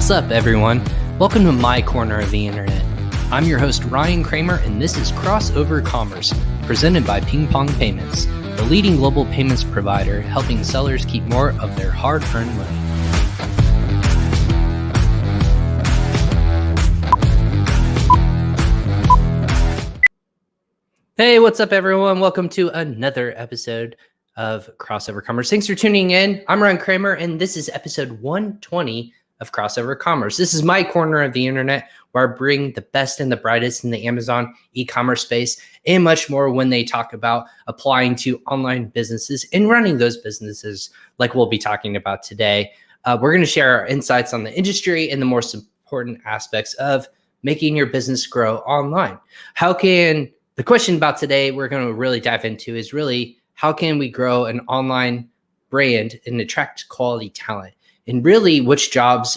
What's up, everyone? Welcome to my corner of the internet. I'm your host, Ryan Cramer, and this is Crossover Commerce, presented by PingPong Payments, the leading global payments provider helping sellers keep more of their hard-earned money. Hey, what's up, everyone? Welcome to another episode of Crossover Commerce. Thanks for tuning in. I'm Ryan Cramer, and this is episode 120 of Crossover Commerce. This is my corner of the internet where I bring the best and the brightest in the Amazon e-commerce space and much more when they talk about applying to online businesses and running those businesses like we'll be talking about today. We're going to share our insights on the industry and the most important aspects of making your business grow online. The question about today we're going to really dive into is really how can we grow an online brand and attract quality talent? And really, which job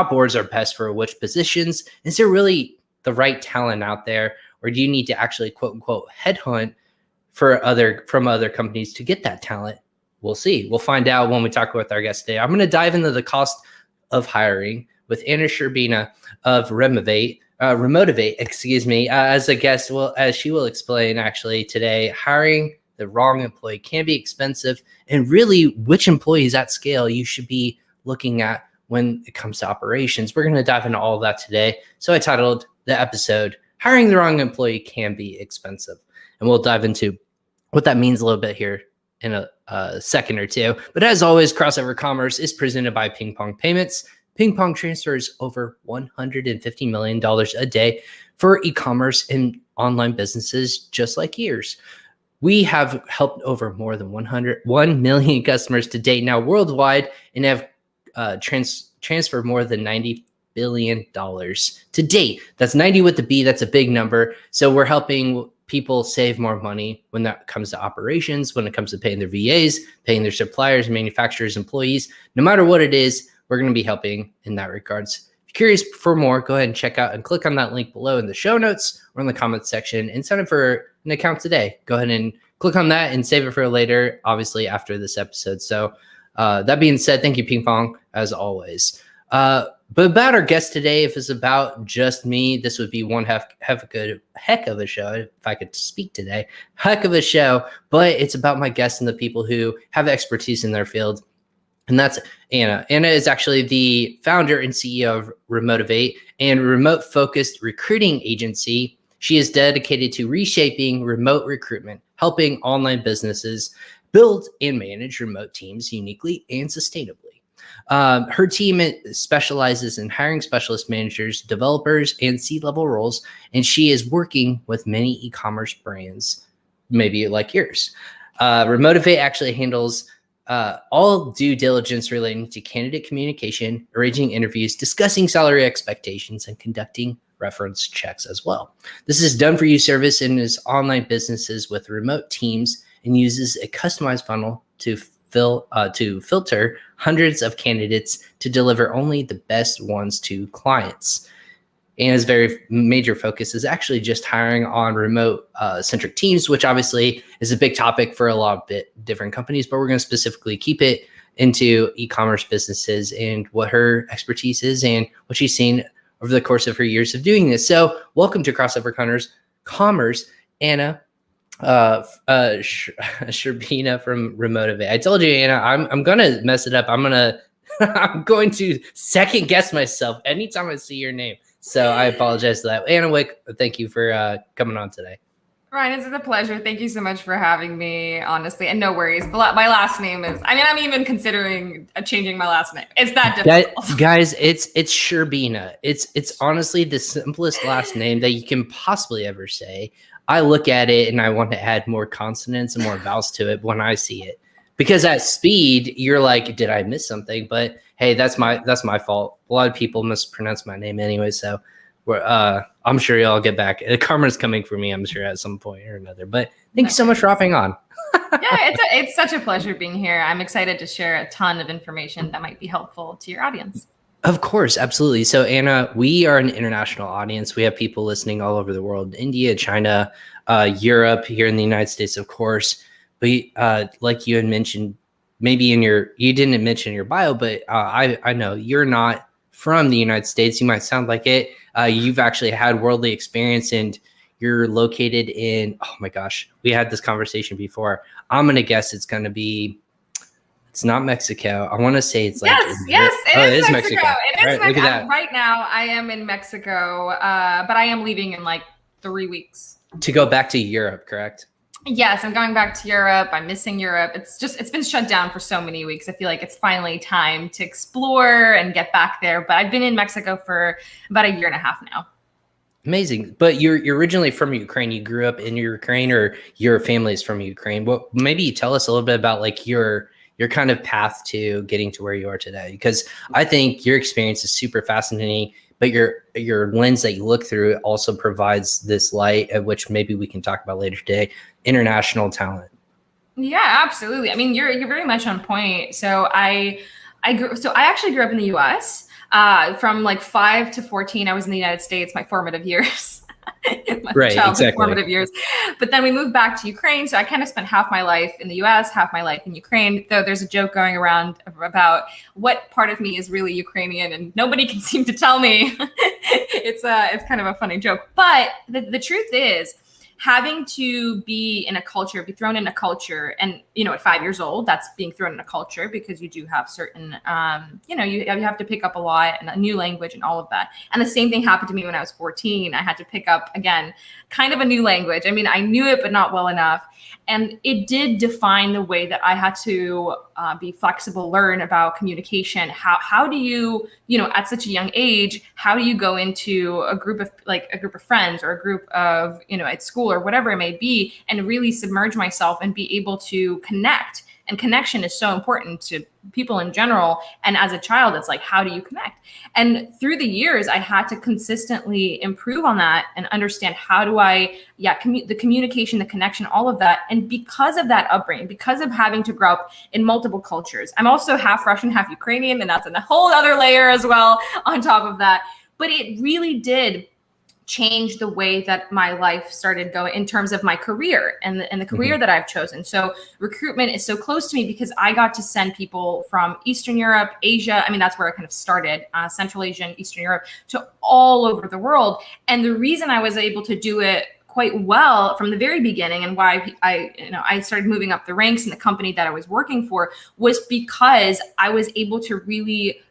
boards are best for which positions? Is there really the right talent out there, or do you need to actually quote unquote headhunt from other companies to get that talent? We'll see. We'll find out when we talk with our guest today. I'm going to dive into the cost of hiring with Anna Shcherbyna of Remotivate, as a guest. Well, as she will explain actually today, hiring the wrong employee can be expensive, and really which employees at scale you should be looking at when it comes to operations. We're going to dive into all of that today. So I titled the episode, Hiring the Wrong Employee Can Be Expensive. And we'll dive into what that means a little bit here in a second or two. But as always, Crossover Commerce is presented by PingPong Payments. PingPong transfers over $150 million a day for e-commerce and online businesses just like yours. We have helped over more than 1 million customers to date now worldwide and have transferred more than $90 billion to date. That's 90 with the B. That's a big number. So we're helping people save more money when that comes to operations, when it comes to paying their VAs, paying their suppliers, manufacturers, employees. No matter what it is, we're going to be helping in that regards. If you're curious for more, go ahead and check out and click on that link below in the show notes or in the comments section and sign up for an account today. Go ahead and click on that and save it for later, obviously after this episode. So that being said, thank you, PingPong, as always. But about our guest today, if it's about just me, this would be one heck of a show, if I could speak today. Heck of a show, but it's about my guests and the people who have expertise in their field. And that's Anna. Anna is actually the founder and CEO of Remotivate, and remote-focused recruiting agency. She is dedicated to reshaping remote recruitment, helping online businesses build and manage remote teams uniquely and sustainably. Her team specializes in hiring specialist managers, developers, and C-level roles, and she is working with many e-commerce brands, maybe like yours. Remotivate actually handles all due diligence relating to candidate communication, arranging interviews, discussing salary expectations, and conducting reference checks as well. This is done for you service in his online businesses with remote teams and uses a customized funnel to filter hundreds of candidates to deliver only the best ones to clients. And his very major focus is actually just hiring on remote centric teams, which obviously is a big topic for a lot of different companies, but we're going to specifically keep it into e-commerce businesses and what her expertise is and what she's seen over the course of her years of doing this. So welcome to Crossover Commerce, Anna Shcherbyna from Remotivate. I told you, Anna, I'm going to mess it up. I'm going to second guess myself anytime I see your name. So I apologize for that. Anna Wick, thank you for coming on today. Ryan, it's a pleasure. Thank you so much for having me, honestly. And no worries. My last name is, I'm even considering changing my last name. It's that difficult. Guys, it's Shcherbyna. It's honestly the simplest last name that you can possibly ever say. I look at it and I want to add more consonants and more vowels to it when I see it. Because at speed, you're like, did I miss something? But hey, that's my fault. A lot of people mispronounce my name anyway, so I'm sure y'all get back. Karma's coming for me, I'm sure, at some point or another. But thank you so much for hopping on. Yeah, it's such a pleasure being here. I'm excited to share a ton of information that might be helpful to your audience. Of course, absolutely. So Anna, we are an international audience. We have people listening all over the world, India, China, Europe, here in the United States, of course. But like you had mentioned, maybe you didn't mention in your bio, but I know you're not from the United States. You might sound like it. You've actually had worldly experience, and you're located in, oh my gosh, we had this conversation before. I'm going to guess it's going to be, it's not Mexico. I want to say it's like, yes, it is Mexico. It is right, look at that. Right now, I am in Mexico, but I am leaving in like 3 weeks. To go back to Europe, correct? Yes, I'm going back to Europe. I'm missing Europe. It's been shut down for so many weeks. I feel like it's finally time to explore and get back there. But I've been in Mexico for about a year and a half now. Amazing. But you're originally from Ukraine. You grew up in Ukraine, or your family is from Ukraine. Well, maybe you tell us a little bit about like your kind of path to getting to where you are today, because I think your experience is super fascinating, but your lens that you look through also provides this light, at which maybe we can talk about later today, international talent. Yeah, absolutely. I mean, you're very much on point. So I actually grew up in the US. From like 5 to 14, I was in the United States, my formative years. Right, exactly. Formative years. But then we moved back to Ukraine. So I kind of spent half my life in the US, half my life in Ukraine, though there's a joke going around about what part of me is really Ukrainian, and nobody can seem to tell me. It's kind of a funny joke. But the truth is, having to be in a culture, be thrown in a culture, and, you know, at 5 years old, that's being thrown in a culture because you do have certain, you have to pick up a lot and a new language and all of that. And the same thing happened to me when I was 14. I had to pick up, again, kind of a new language. I mean, I knew it, but not well enough. And it did define the way that I had to be flexible, learn about communication. How do you, at such a young age, how do you go into a group of friends, or a group of, at school or whatever it may be, and really submerge myself and be able to connect? And connection is so important to people in general. And as a child, it's like, how do you connect? And through the years, I had to consistently improve on that and understand how do I, the communication, the connection, all of that. And because of that upbringing, because of having to grow up in multiple cultures, I'm also half Russian, half Ukrainian, and that's a whole other layer as well on top of that. But it really did change the way that my life started going in terms of my career and the career that I've chosen. So recruitment is so close to me because I got to send people from Eastern Europe, Asia. I mean, that's where I kind of started, Central Asia and Eastern Europe, to all over the world. And the reason I was able to do it quite well from the very beginning, and why I started moving up the ranks in the company that I was working for, was because I was able to really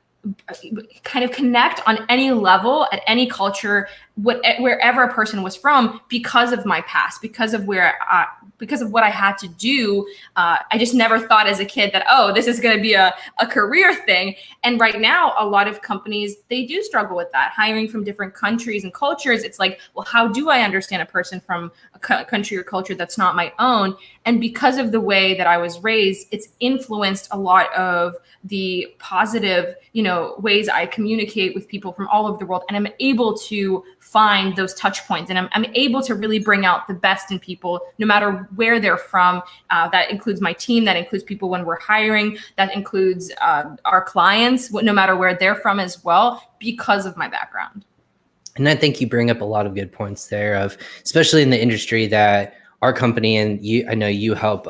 kind of connect on any level, at any culture, wherever a person was from, because of my past, because of what I had to do. I just never thought as a kid that, oh, this is going to be a career thing. And right now, a lot of companies, they do struggle with that, hiring from different countries and cultures. It's like, well, how do I understand a person from a country or culture that's not my own? And because of the way that I was raised, it's influenced a lot of the positive, ways I communicate with people from all over the world. And I'm able to find those touch points, and I'm able to really bring out the best in people, no matter where they're from. That includes my team, that includes people when we're hiring, that includes our clients, no matter where they're from as well, because of my background. And I think you bring up a lot of good points there, of especially in the industry that our company and I know you help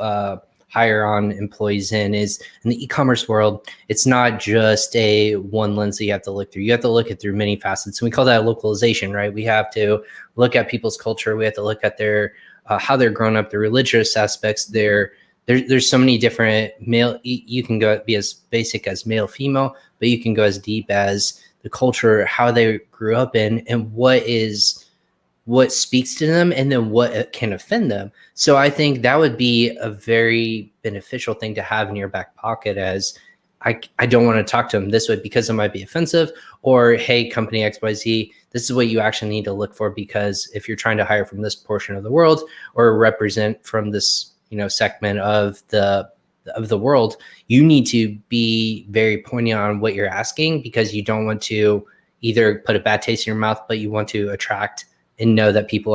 hire on employees is in the e-commerce world. It's not just a one lens that you have to look through. You have to look at through many facets. And we call that localization, right? We have to look at people's culture. We have to look at their how they're grown up, the religious aspects. There's so many different male. You can go be as basic as male, female, but you can go as deep as the culture, how they grew up in, and what speaks to them, and then what can offend them. So I think that would be a very beneficial thing to have in your back pocket, as I don't want to talk to them this way because it might be offensive, or, hey, company XYZ, this is what you actually need to look for, because if you're trying to hire from this portion of the world or represent from this, segment of the world, you need to be very poignant on what you're asking, because you don't want to either put a bad taste in your mouth, but you want to attract and know that people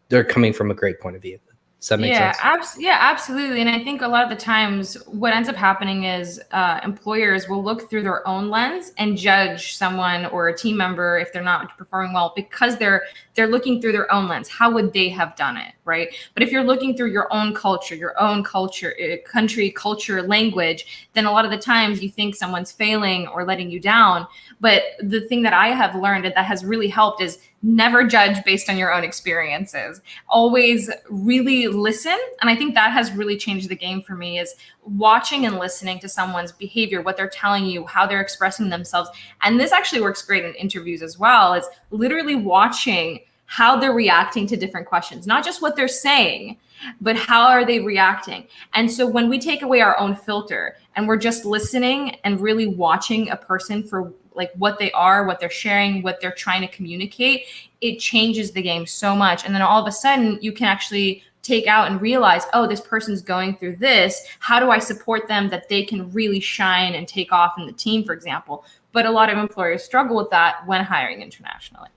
they're coming from a great point of view. Does that make sense? Yeah, absolutely. And I think a lot of the times what ends up happening is employers will look through their own lens and judge someone or a team member if they're not performing well because they're looking through their own lens. How would they have done it, right? But if you're looking through your own culture, country, culture, language, then a lot of the times you think someone's failing or letting you down. But the thing that I have learned that has really helped is never judge based on your own experiences. Always really listen. And I think that has really changed the game for me, is watching and listening to someone's behavior, what they're telling you, how they're expressing themselves. And this actually works great in interviews as well. It's literally watching how they're reacting to different questions, not just what they're saying, but how are they reacting? And so when we take away our own filter and we're just listening and really watching a person for like what they are, what they're sharing, what they're trying to communicate, it changes the game so much. And then all of a sudden you can actually take out and realize, oh, this person's going through this. How do I support them that they can really shine and take off in the team, for example? But a lot of employers struggle with that when hiring internationally.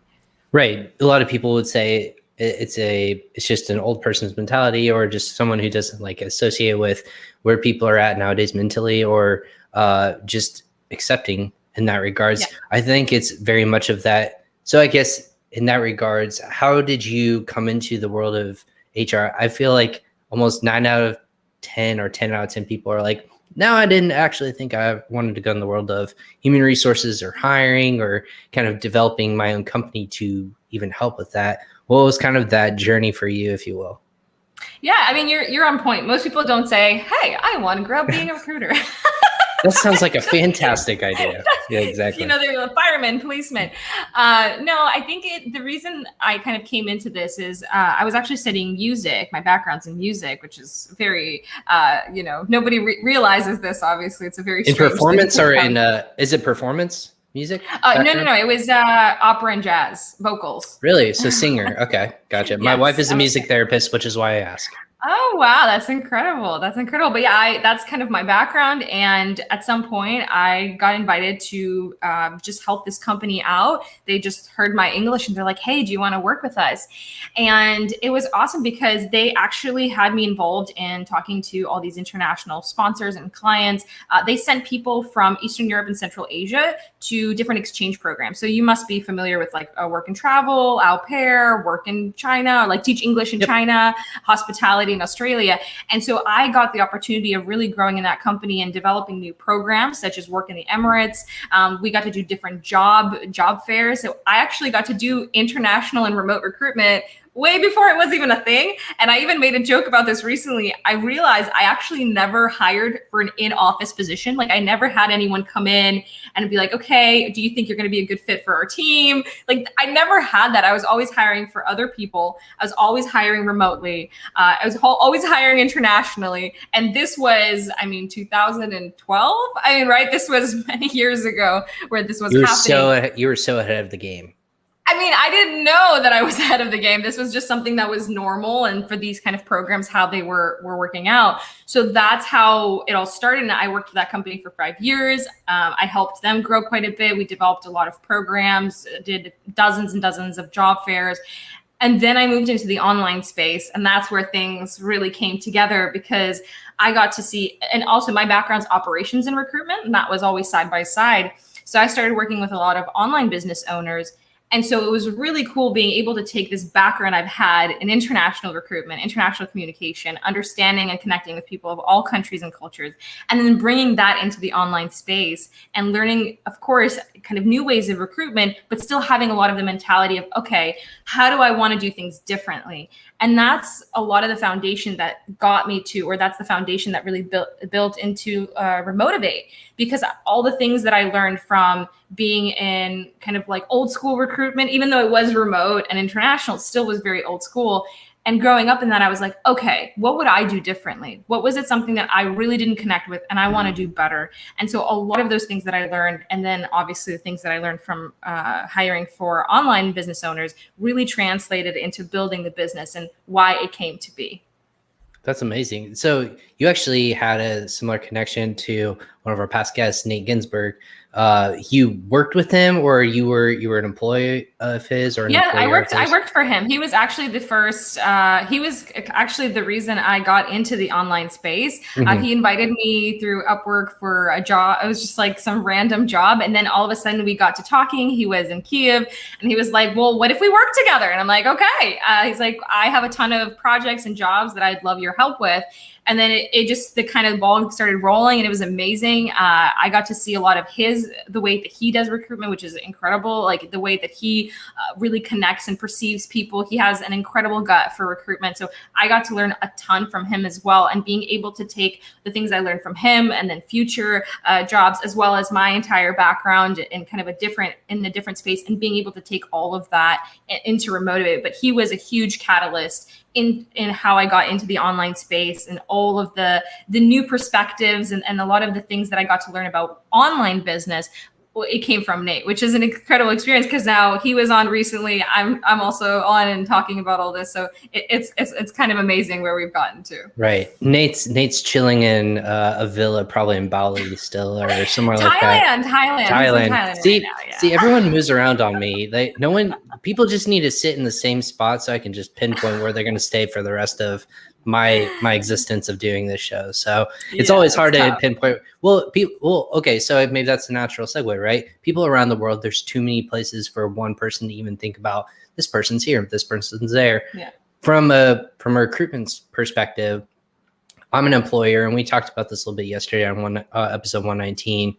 Right. A lot of people would say it's just an old person's mentality, or just someone who doesn't like associate with where people are at nowadays mentally, or just accepting in that regards. Yeah. I think it's very much of that. So I guess in that regards, how did you come into the world of HR? I feel like almost 9 out of 10 or 10 out of 10 people are like, no, I didn't actually think I wanted to go in the world of human resources or hiring or kind of developing my own company to even help with that. What was kind of that journey for you, if you will? Yeah, I mean, you're on point. Most people don't say, hey, I want to grow up being a recruiter. That sounds like a fantastic idea. Yeah, exactly. They're a fireman, policeman. No, I think the reason I kind of came into this is I was actually studying music. My background's in music, which is very, nobody realizes this. Obviously, it's a very in performance or in is it performance music? No. It was opera and jazz vocals. Really? So singer. Okay, gotcha. My wife is a music therapist, which is why I ask. Oh, wow. That's incredible. But yeah, that's kind of my background. And at some point I got invited to just help this company out. They just heard my English and they're like, hey, do you want to work with us? And it was awesome because they actually had me involved in talking to all these international sponsors and clients. They sent people from Eastern Europe and Central Asia to different exchange programs. So you must be familiar with like work and travel, au pair, work in China, or like teach English in China, hospitality in Australia. And so I got the opportunity of really growing in that company and developing new programs such as work in the Emirates. We got to do different job fairs. So I actually got to do international and remote recruitment way before it was even a thing. And I even made a joke about this recently. I realized I actually never hired for an in-office position. Like I never had anyone come in and be like, okay, do you think you're going to be a good fit for our team? Like I never had that. I was always hiring for other people. I was always hiring remotely. I was always hiring internationally. And this was, 2012. Right? This was many years ago where this was happening. You were so ahead of the game. I didn't know that I was ahead of the game. This was just something that was normal. And for these kind of programs, how they were working out. So that's how it all started. And I worked for that company for 5 years. I helped them grow quite a bit. We developed a lot of programs, did dozens and dozens of job fairs. And then I moved into the online space. And that's where things really came together because I got to see, and also my background's operations and recruitment. And that was always side by side. So I started working with a lot of online business owners. And so it was really cool being able to take this background I've had in international recruitment, international communication, understanding and connecting with people of all countries and cultures, and then bringing that into the online space and learning, of course, kind of new ways of recruitment, but still having a lot of the mentality of, okay, how do I want to do things differently? And that's a lot of the foundation that got me to, or that's the foundation that really built into Remotivate, because all the things that I learned from being in kind of like old school recruitment, even though it was remote and international, it still was very old school. And growing up in that, I was like, okay, what would I do differently? What was it something that I really didn't connect with and I want to do better? And so a lot of those things that I learned, and then obviously the things that I learned from hiring for online business owners really translated into building the business and why it came to be. That's amazing. So you actually had a similar connection to one of our past guests, Nate Ginsberg. You worked with him, or you were an employee of his, or an Yeah, I employer of his? worked for him. He was actually the first, he was actually the reason I got into the online space. He invited me through Upwork for a job. It was just like some random job. And then all of a sudden we got to talking. He was in Kiev and he was like, well, what if we work together? And I'm like, okay. He's like, I have a ton of projects and jobs that I'd love your help with. And then it just, the kind of ball started rolling and it was amazing. I got to see a lot of the way that he does recruitment, which is incredible. Like the way that he really connects and perceives people. He has an incredible gut for recruitment. So I got to learn a ton from him as well. And being able to take the things I learned from him and then future jobs, as well as my entire background in kind of a different space, and being able to take all of that into Remotivate. But he was a huge catalyst in how I got into the online space and all of the new perspectives and a lot of the things that I got to learn about online business. It came from Nate, which is an incredible experience because now he was on recently. I'm also on and talking about all this. So it's kind of amazing where we've gotten to. Right. Nate's chilling in a villa, probably in Bali still, or somewhere like that. Thailand. See, right now, yeah. see, everyone moves around on me. People just need to sit in the same spot so I can just pinpoint where they're going to stay for the rest of my existence of doing this show. So it's always hard to pinpoint. Okay, so maybe that's a natural segue, right? People around the world, there's too many places for one person to even think about this person's here, this person's there. Yeah. From a recruitment perspective, I'm an employer, and we talked about this a little bit yesterday on episode 119.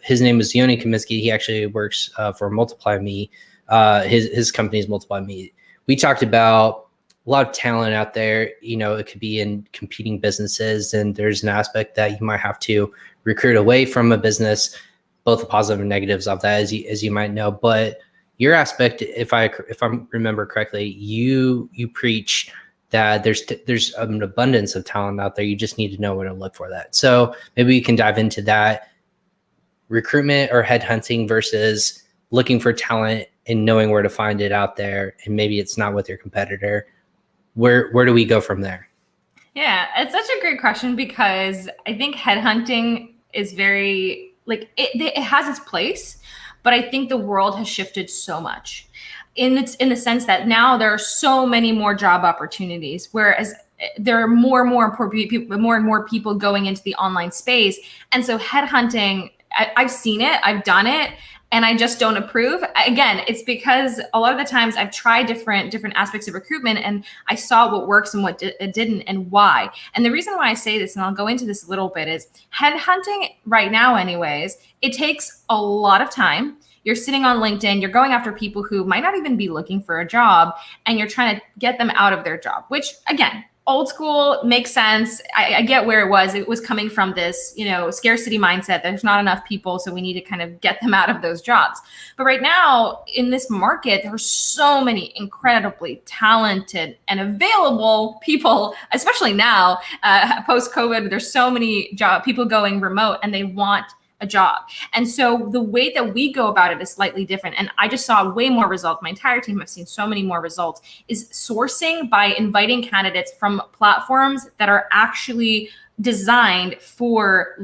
His name is Yoni Kaminsky. He actually works for Multiply Me. His company is Multiply Me. We talked about a lot of talent out there. You know, it could be in competing businesses, and there's an aspect that you might have to recruit away from a business, both the positive and negatives of that, as you might know. But your aspect, if I remember correctly, you preach that there's an abundance of talent out there. You just need to know where to look for that. So maybe we can dive into that. Recruitment or headhunting versus looking for talent and knowing where to find it out there, and maybe it's not with your competitor. Where do we go from there? Yeah, it's such a great question because I think headhunting is very, like, it has its place, but I think the world has shifted so much in the sense that now there are so many more job opportunities, whereas there are more and more people going into the online space. And so headhunting, I've seen it, I've done it, and I just don't approve. Again, it's because a lot of the times I've tried different aspects of recruitment and I saw what works and what it didn't and why. And the reason why I say this, and I'll go into this a little bit, is headhunting right now anyways, it takes a lot of time. You're sitting on LinkedIn, you're going after people who might not even be looking for a job, and you're trying to get them out of their job, which again, old school, makes sense. I get where it was coming from this, scarcity mindset. There's not enough people, so we need to kind of get them out of those jobs. But right now in this market, there are so many incredibly talented and available people, especially now, post-COVID, there's so many people going remote and they want a job. And so the way that we go about it is slightly different. And I just saw way more results. My entire team have seen so many more results, is sourcing by inviting candidates from platforms that are actually designed for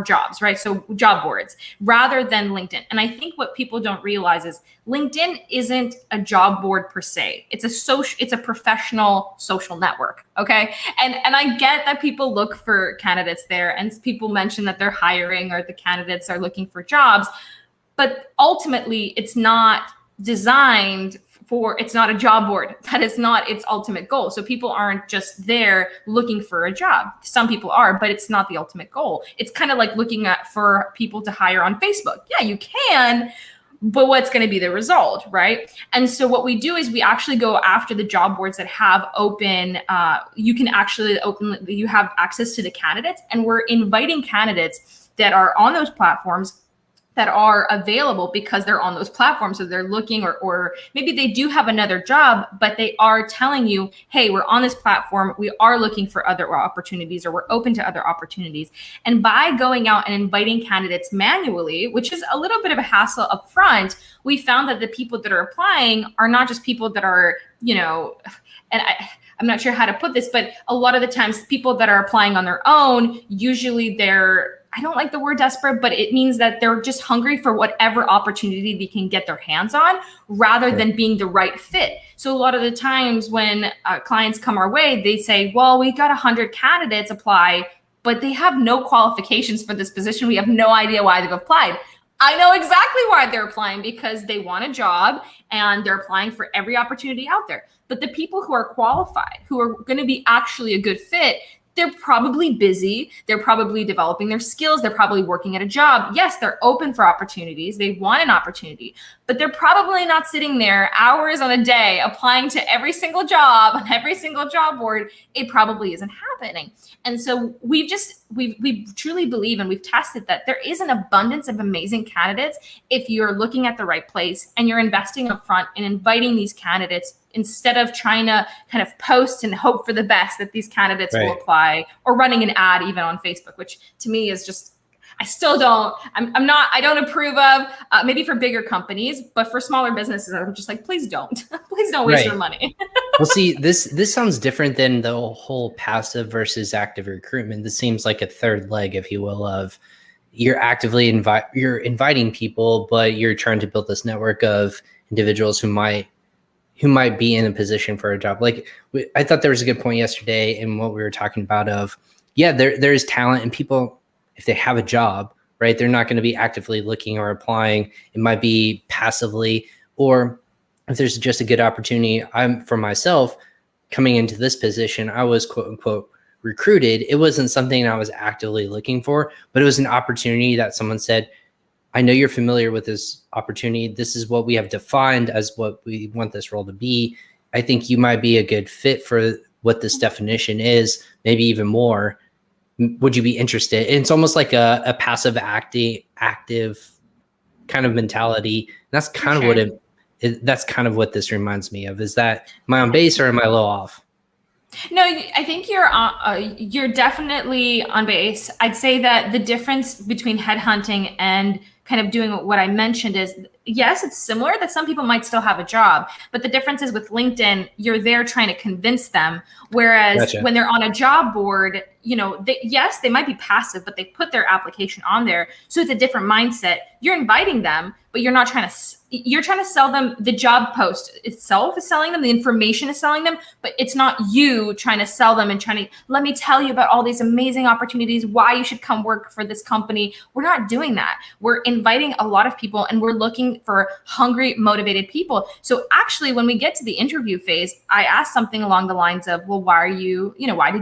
jobs, right? So job boards rather than LinkedIn. And I think what people don't realize is LinkedIn isn't a job board per se. It's a professional social network. Okay. And I get that people look for candidates there and people mention that they're hiring or the candidates are looking for jobs, but ultimately it's not designed it's not a job board. That is not its ultimate goal. So people aren't just there looking for a job. Some people are, but it's not the ultimate goal. It's kind of like looking for people to hire on Facebook. Yeah, you can, but what's going to be the result, right? And so what we do is we actually go after the job boards that have open, you have access to the candidates, and we're inviting candidates that are on those platforms that are available because they're on those platforms. So they're looking, or maybe they do have another job, but they are telling you, hey, we're on this platform. We are looking for other opportunities, or we're open to other opportunities. And by going out and inviting candidates manually, which is a little bit of a hassle up front, we found that the people that are applying are not just people that are, and I'm not sure how to put this, but a lot of the times people that are applying on their own, usually they're I don't like the word desperate, but it means that they're just hungry for whatever opportunity they can get their hands on rather than being the right fit. So a lot of the times when clients come our way, they say, well, we got 100 candidates apply, but they have no qualifications for this position. We have no idea why they've applied. I know exactly why they're applying, because they want a job and they're applying for every opportunity out there. But the people who are qualified, who are going to be actually a good fit, they're probably busy. They're probably developing their skills. They're probably working at a job. Yes, they're open for opportunities. They want an opportunity, but they're probably not sitting there hours on a day applying to every single job on every single job board. It probably isn't happening. And so we truly believe, and we've tested, that there is an abundance of amazing candidates if you're looking at the right place and you're investing upfront and inviting these candidates instead of trying to kind of post and hope for the best that these candidates will apply, or running an ad even on Facebook, which to me is just, I don't approve of, maybe for bigger companies, but for smaller businesses, I'm just like, please don't waste your money. Well, see, this sounds different than the whole passive versus active recruitment. This seems like a third leg, if you will, of you're actively inviting people, but you're trying to build this network of individuals who might be in a position for a job. Like, I thought there was a good point yesterday in what we were talking about of, there is talent, and people, if they have a job, right, they're not going to be actively looking or applying. It might be passively, or if there's just a good opportunity. For myself, coming into this position, I was quote unquote recruited. It wasn't something I was actively looking for, but it was an opportunity that someone said, I know you're familiar with this opportunity. This is what we have defined as what we want this role to be. I think you might be a good fit for what this definition is, maybe even more. Would you be interested? And it's almost like a passive active kind of mentality. That's kind of that's kind of what this reminds me of. Is that, am I on base or am I a little off? No, I think you're definitely on base. I'd say that the difference between headhunting and kind of doing what I mentioned is, yes, it's similar, that some people might still have a job, but the difference is with LinkedIn, you're there trying to convince them. Whereas when they're on a job board, yes, they might be passive, but they put their application on there. So it's a different mindset. You're inviting them, but you're trying to sell them. The job post itself is selling them. The information is selling them, but it's not you trying to sell them and trying to, let me tell you about all these amazing opportunities, why you should come work for this company. We're not doing that. We're inviting a lot of people, and we're looking for hungry, motivated people. So actually, when we get to the interview phase, I asked something along the lines of, well, why did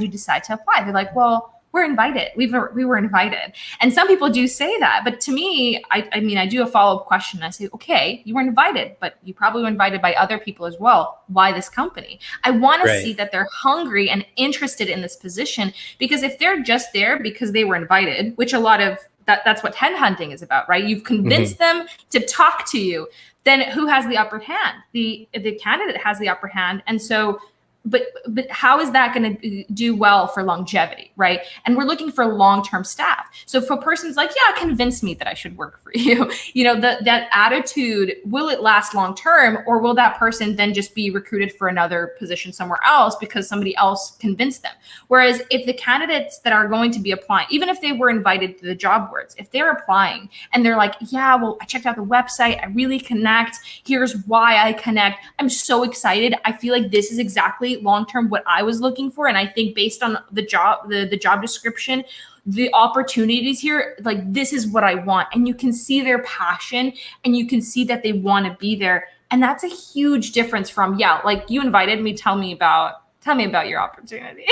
you decide to apply? They're like, well, we're invited. We were invited. And some people do say that. But to me, I do a follow-up question. I say, okay, you were invited, but you probably were invited by other people as well. Why this company? I want to see that they're hungry and interested in this position, because if they're just there because they were invited, which a lot of that's what headhunting is about, right? You've convinced them to talk to you. Then who has the upper hand? The candidate has the upper hand. And so, but how is that going to do well for longevity, right? And we're looking for long-term staff. So if a person's like, yeah, convince me that I should work for you, that attitude, will it last long-term, or will that person then just be recruited for another position somewhere else because somebody else convinced them? Whereas if the candidates that are going to be applying, even if they were invited to the job boards, if they're applying and they're like, yeah, well, I checked out the website, I really connect, here's why I connect, I'm so excited, I feel like this is exactly long-term what I was looking for. And I think based on the job description, the opportunities here, like, this is what I want. And you can see their passion, and you can see that they want to be there. And that's a huge difference from, like, you invited me, tell me about your opportunity.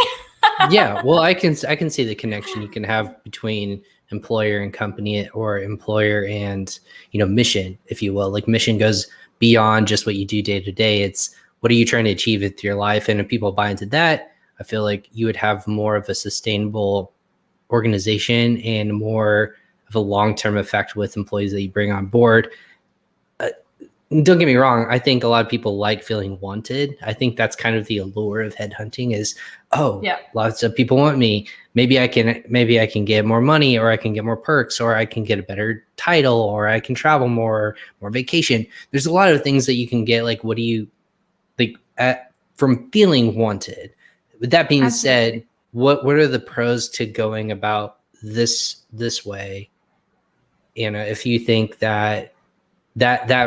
Yeah, well, I can see the connection you can have between employer and company, or employer and, mission, if you will. Like, mission goes beyond just what you do day to day. It's, what are you trying to achieve with your life? And if people buy into that, I feel like you would have more of a sustainable organization and more of a long-term effect with employees that you bring on board. Don't get me wrong. I think a lot of people like feeling wanted. I think that's kind of the allure of headhunting is, lots of people want me. Maybe I can get more money, or I can get more perks, or I can get a better title, or I can travel more vacation. There's a lot of things that you can get. Like, what do you like from feeling wanted? With that being said, what are the pros to going about this way, Anna, if you think that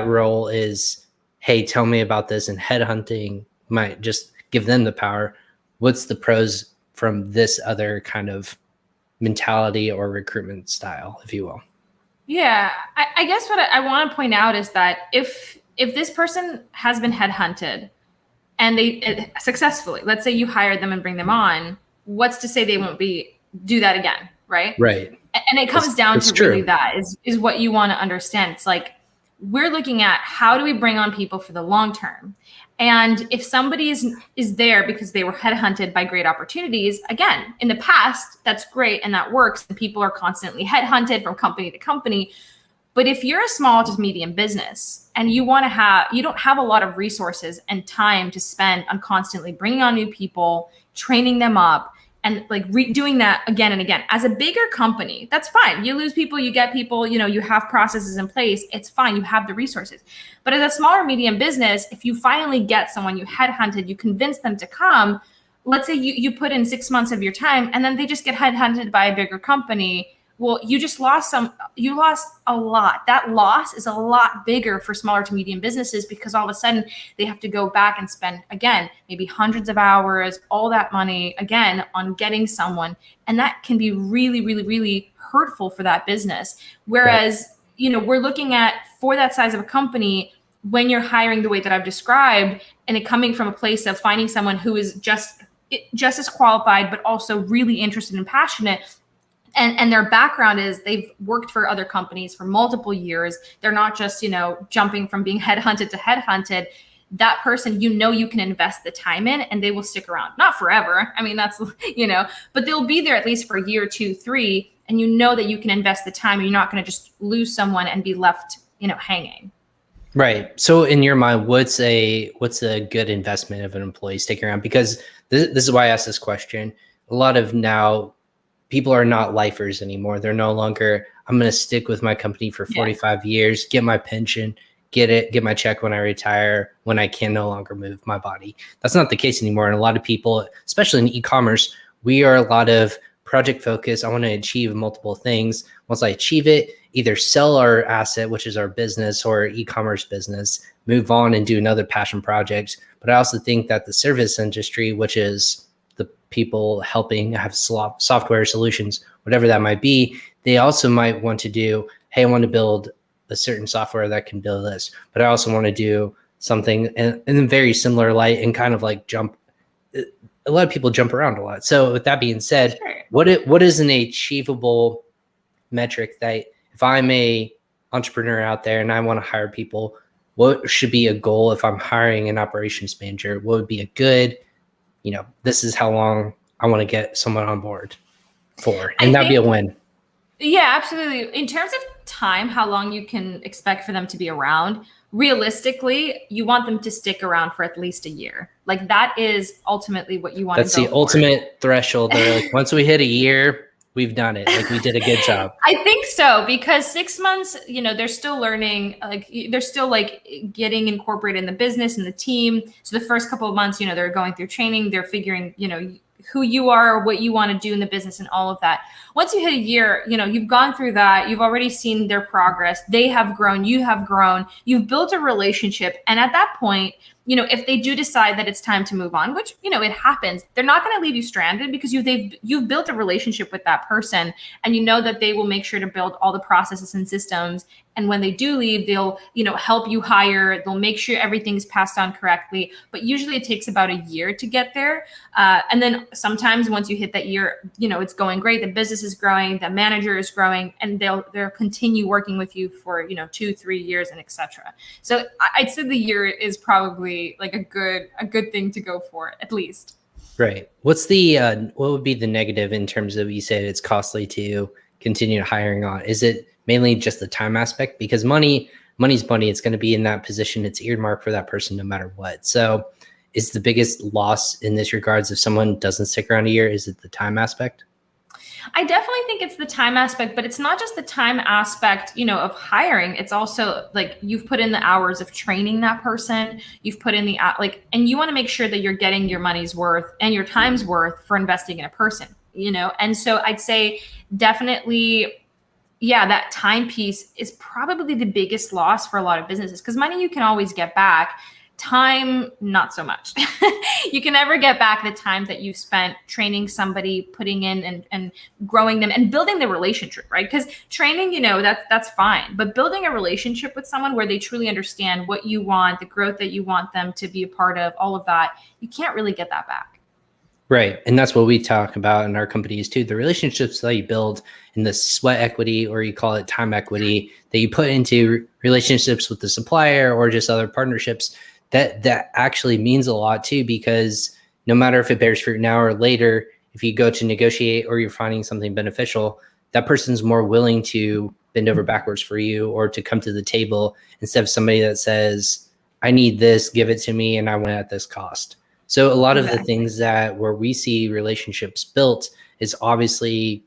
role is, hey, tell me about this, and headhunting might just give them the power, what's the pros from this other kind of mentality or recruitment style, if you will? Yeah, I guess what I want to point out is that if this person has been headhunted and they successfully, let's say you hire them and bring them on, what's to say they won't do that again, right? Right. And it comes down to true. really that is what you want to understand. It's like, we're looking at how do we bring on people for the long term. And if somebody is there because they were headhunted by great opportunities, again, in the past, that's great and that works. And people are constantly headhunted from company to company. But if you're a small to medium business and you don't have a lot of resources and time to spend on constantly bringing on new people, training them up, and like doing that again and again. As a bigger company, that's fine. You lose people, you get people, you have processes in place. It's fine. You have the resources. But as a smaller medium business, if you finally get someone you headhunted, you convince them to come, let's say you put in 6 months of your time and then they just get headhunted by a bigger company. Well, you lost a lot. That loss is a lot bigger for smaller to medium businesses because all of a sudden they have to go back and spend, again, maybe hundreds of hours, all that money, again, on getting someone. And that can be really, really, really hurtful for that business. Whereas, we're looking at, for that size of a company, when you're hiring the way that I've described, and it coming from a place of finding someone who is just as qualified, but also really interested and passionate. And their background is they've worked for other companies for multiple years. They're not just, jumping from being headhunted to headhunted. That person, you can invest the time in and they will stick around. Not forever. I mean, that's, but they'll be there at least for a year, 2, 3. And that you can invest the time and you're not going to just lose someone and be left, hanging. Right. So in your mind, what's a good investment of an employee sticking around? Because this is why I asked this question. A lot of now, people are not lifers anymore. They're no longer, I'm going to stick with my company for 45 years, get my pension, get my check when I retire, when I can no longer move my body. That's not the case anymore. And a lot of people, especially in e-commerce, we are a lot of project focus. I want to achieve multiple things. Once I achieve it, either sell our asset, which is our business or e-commerce business, move on and do another passion project. But I also think that the service industry, which is the people helping have software solutions, whatever that might be, they also might want to do, hey, I want to build a certain software that can build this, but I also want to do something in a very similar light and kind of like jump. A lot of people jump around a lot. So with that being said, Sure. what is an achievable metric that if I'm a entrepreneur out there and I want to hire people, what should be a goal if I'm hiring an operations manager? What would be a good, this is how long I want to get someone on board for, and that'd be a win. Yeah, absolutely. In terms of time, how long you can expect for them to be around, realistically, you want them to stick around for at least a year. Like that is ultimately what you want to go for. That's the ultimate threshold. They're like, once we hit a year, we've done it. Like we did a good job. I think so, because 6 months, they're still learning, like they're still like getting incorporated in the business and the team. So the first couple of months, they're going through training, they're figuring, who you are, what you want to do in the business and all of that. Once you hit a year, you've gone through that. You've already seen their progress. They have grown. You have grown. You've built a relationship. And at that point, if they do decide that it's time to move on, which, it happens, they're not going to leave you stranded because you've built a relationship with that person. And that they will make sure to build all the processes and systems. And when they do leave, they'll, help you hire. They'll make sure everything's passed on correctly. But usually it takes about a year to get there. And then sometimes once you hit that year, it's going great. The business is growing, the manager is growing, and they'll continue working with you for, 2-3 years and etc. So I'd say the year is probably like a good thing to go for, at least. Right. What's the what would be the negative in terms of, you said it's costly to continue hiring on? Is it mainly just the time aspect? Because money's money. It's going to be in that position. It's earmarked for that person no matter what. So is the biggest loss in this regards if someone doesn't stick around a year? Is it the time aspect? I definitely think it's the time aspect, but it's not just the time aspect, of hiring. It's also like you've put in the hours of training that person. You've put in and you want to make sure that you're getting your money's worth and your time's worth for investing in a person. And so I'd say definitely, yeah, that time piece is probably the biggest loss for a lot of businesses, because money you can always get back. Time, not so much. You can never get back the time that you spent training somebody, putting in and growing them and building the relationship, right? Because training, that's fine. But building a relationship with someone where they truly understand what you want, the growth that you want them to be a part of, all of that, you can't really get that back. Right. And that's what we talk about in our companies too. The relationships that you build in the sweat equity, or you call it time equity, that you put into relationships with the supplier or just other partnerships, that actually means a lot too, because no matter if it bears fruit now or later, if you go to negotiate or you're finding something beneficial, that person's more willing to bend over backwards for you or to come to the table instead of somebody that says, I need this, give it to me, and I want it at this cost. So a lot of the things that where we see relationships built is obviously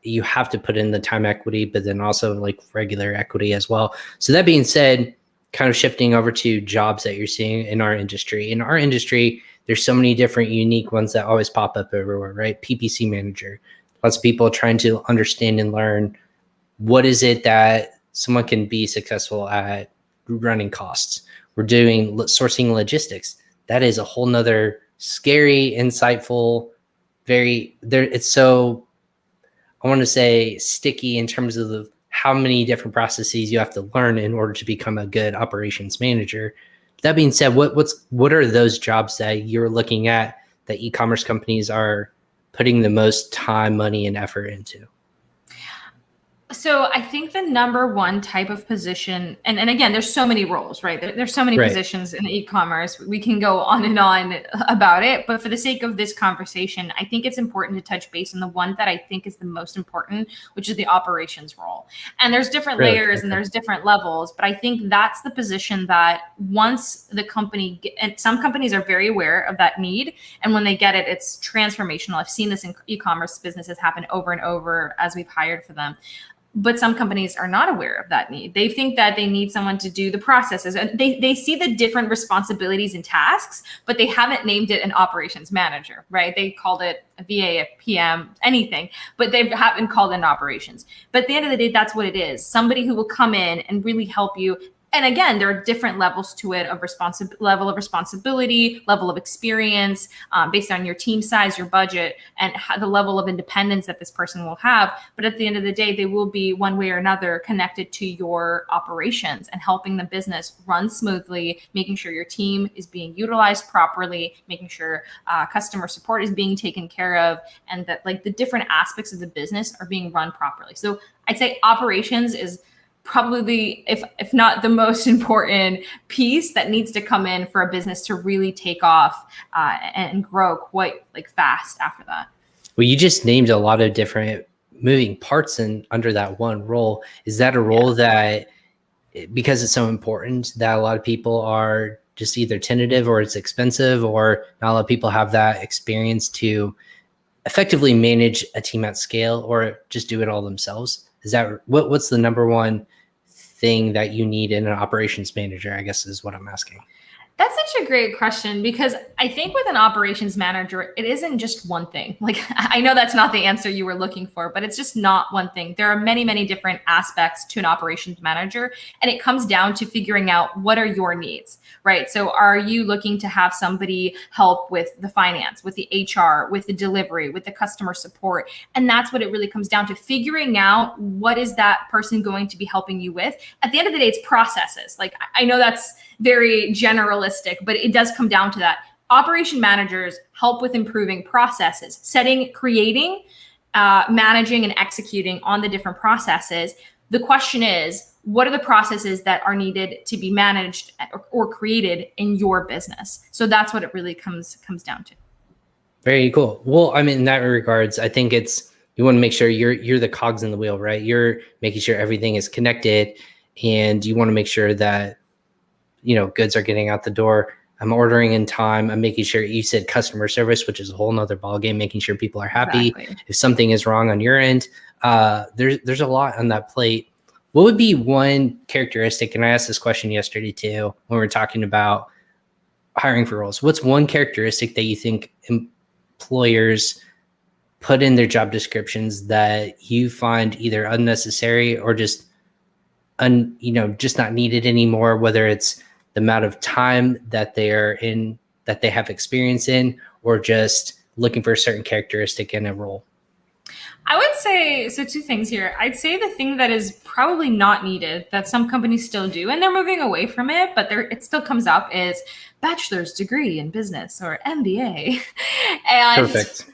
you have to put in the time equity, but then also like regular equity as well. So that being said, kind of shifting over to jobs that you're seeing in our industry. In our industry, there's so many different unique ones that always pop up everywhere, right? PPC manager. Lots of people trying to understand and learn what is it that someone can be successful at running costs. We're doing sourcing logistics. That is a whole nother scary, insightful, it's so, I want to say, sticky in terms of how many different processes you have to learn in order to become a good operations manager. That being said, what are those jobs that you're looking at that e-commerce companies are putting the most time, money, and effort into? So I think the number one type of position, and again, there's so many roles, right? There's so many positions in e-commerce. We can go on and on about it, but for the sake of this conversation, I think it's important to touch base on the one that I think is the most important, which is the operations role. And there's different layers and there's different levels, but I think that's the position that once the company, and some companies are very aware of that need, and when they get it, it's transformational. I've seen this in e-commerce businesses happen over and over as we've hired for them. But some companies are not aware of that need. They think that they need someone to do the processes, and they see the different responsibilities and tasks, but they haven't named it an operations manager, right? They called it a VA, a PM, anything, but they haven't called it an operations. But at the end of the day, that's what it is. Somebody who will come in and really help you. And again, there are different levels to it of level of responsibility, level of experience, based on your team size, your budget, and the level of independence that this person will have. But at the end of the day, they will be one way or another connected to your operations and helping the business run smoothly, making sure your team is being utilized properly, making sure customer support is being taken care of, and that like the different aspects of the business are being run properly. So I'd say operations is probably if not the most important piece that needs to come in for a business to really take off and grow quite like fast after that. Well, you just named a lot of different moving parts under that one role. Is that a role that, because it's so important, that a lot of people are just either tentative or it's expensive, or not a lot of people have that experience to effectively manage a team at scale or just do it all themselves? Is that what's the number one thing that you need in an operations manager, I guess is what I'm asking. That's such a great question, because I think with an operations manager, it isn't just one thing. Like, I know that's not the answer you were looking for, but it's just not one thing. There are many, many different aspects to an operations manager, and it comes down to figuring out what are your needs, right? So are you looking to have somebody help with the finance, with the HR, with the delivery, with the customer support? And that's what it really comes down to, figuring out what is that person going to be helping you with. At the end of the day, it's processes. Like, I know that's very generalistic, but it does come down to that. Operation managers help with improving processes, creating, managing, and executing on the different processes. The question is, what are the processes that are needed to be managed or created in your business? So that's what it really comes down to. Very cool. Well, I mean, in that regards, I think you want to make sure you're the cogs in the wheel, right? You're making sure everything is connected, and you want to make sure that goods are getting out the door. I'm ordering in time. I'm making sure, you said customer service, which is a whole nother ballgame, making sure people are happy. Exactly. If something is wrong on your end, there's a lot on that plate. What would be one characteristic, and I asked this question yesterday too, when we were talking about hiring for roles, what's one characteristic that you think employers put in their job descriptions that you find either unnecessary or just just not needed anymore, whether it's the amount of time that they have experience in, or just looking for a certain characteristic in a role? I would say, so two things here. I'd say the thing that is probably not needed that some companies still do, and they're moving away from it, but it still comes up, is bachelor's degree in business or MBA. And Perfect.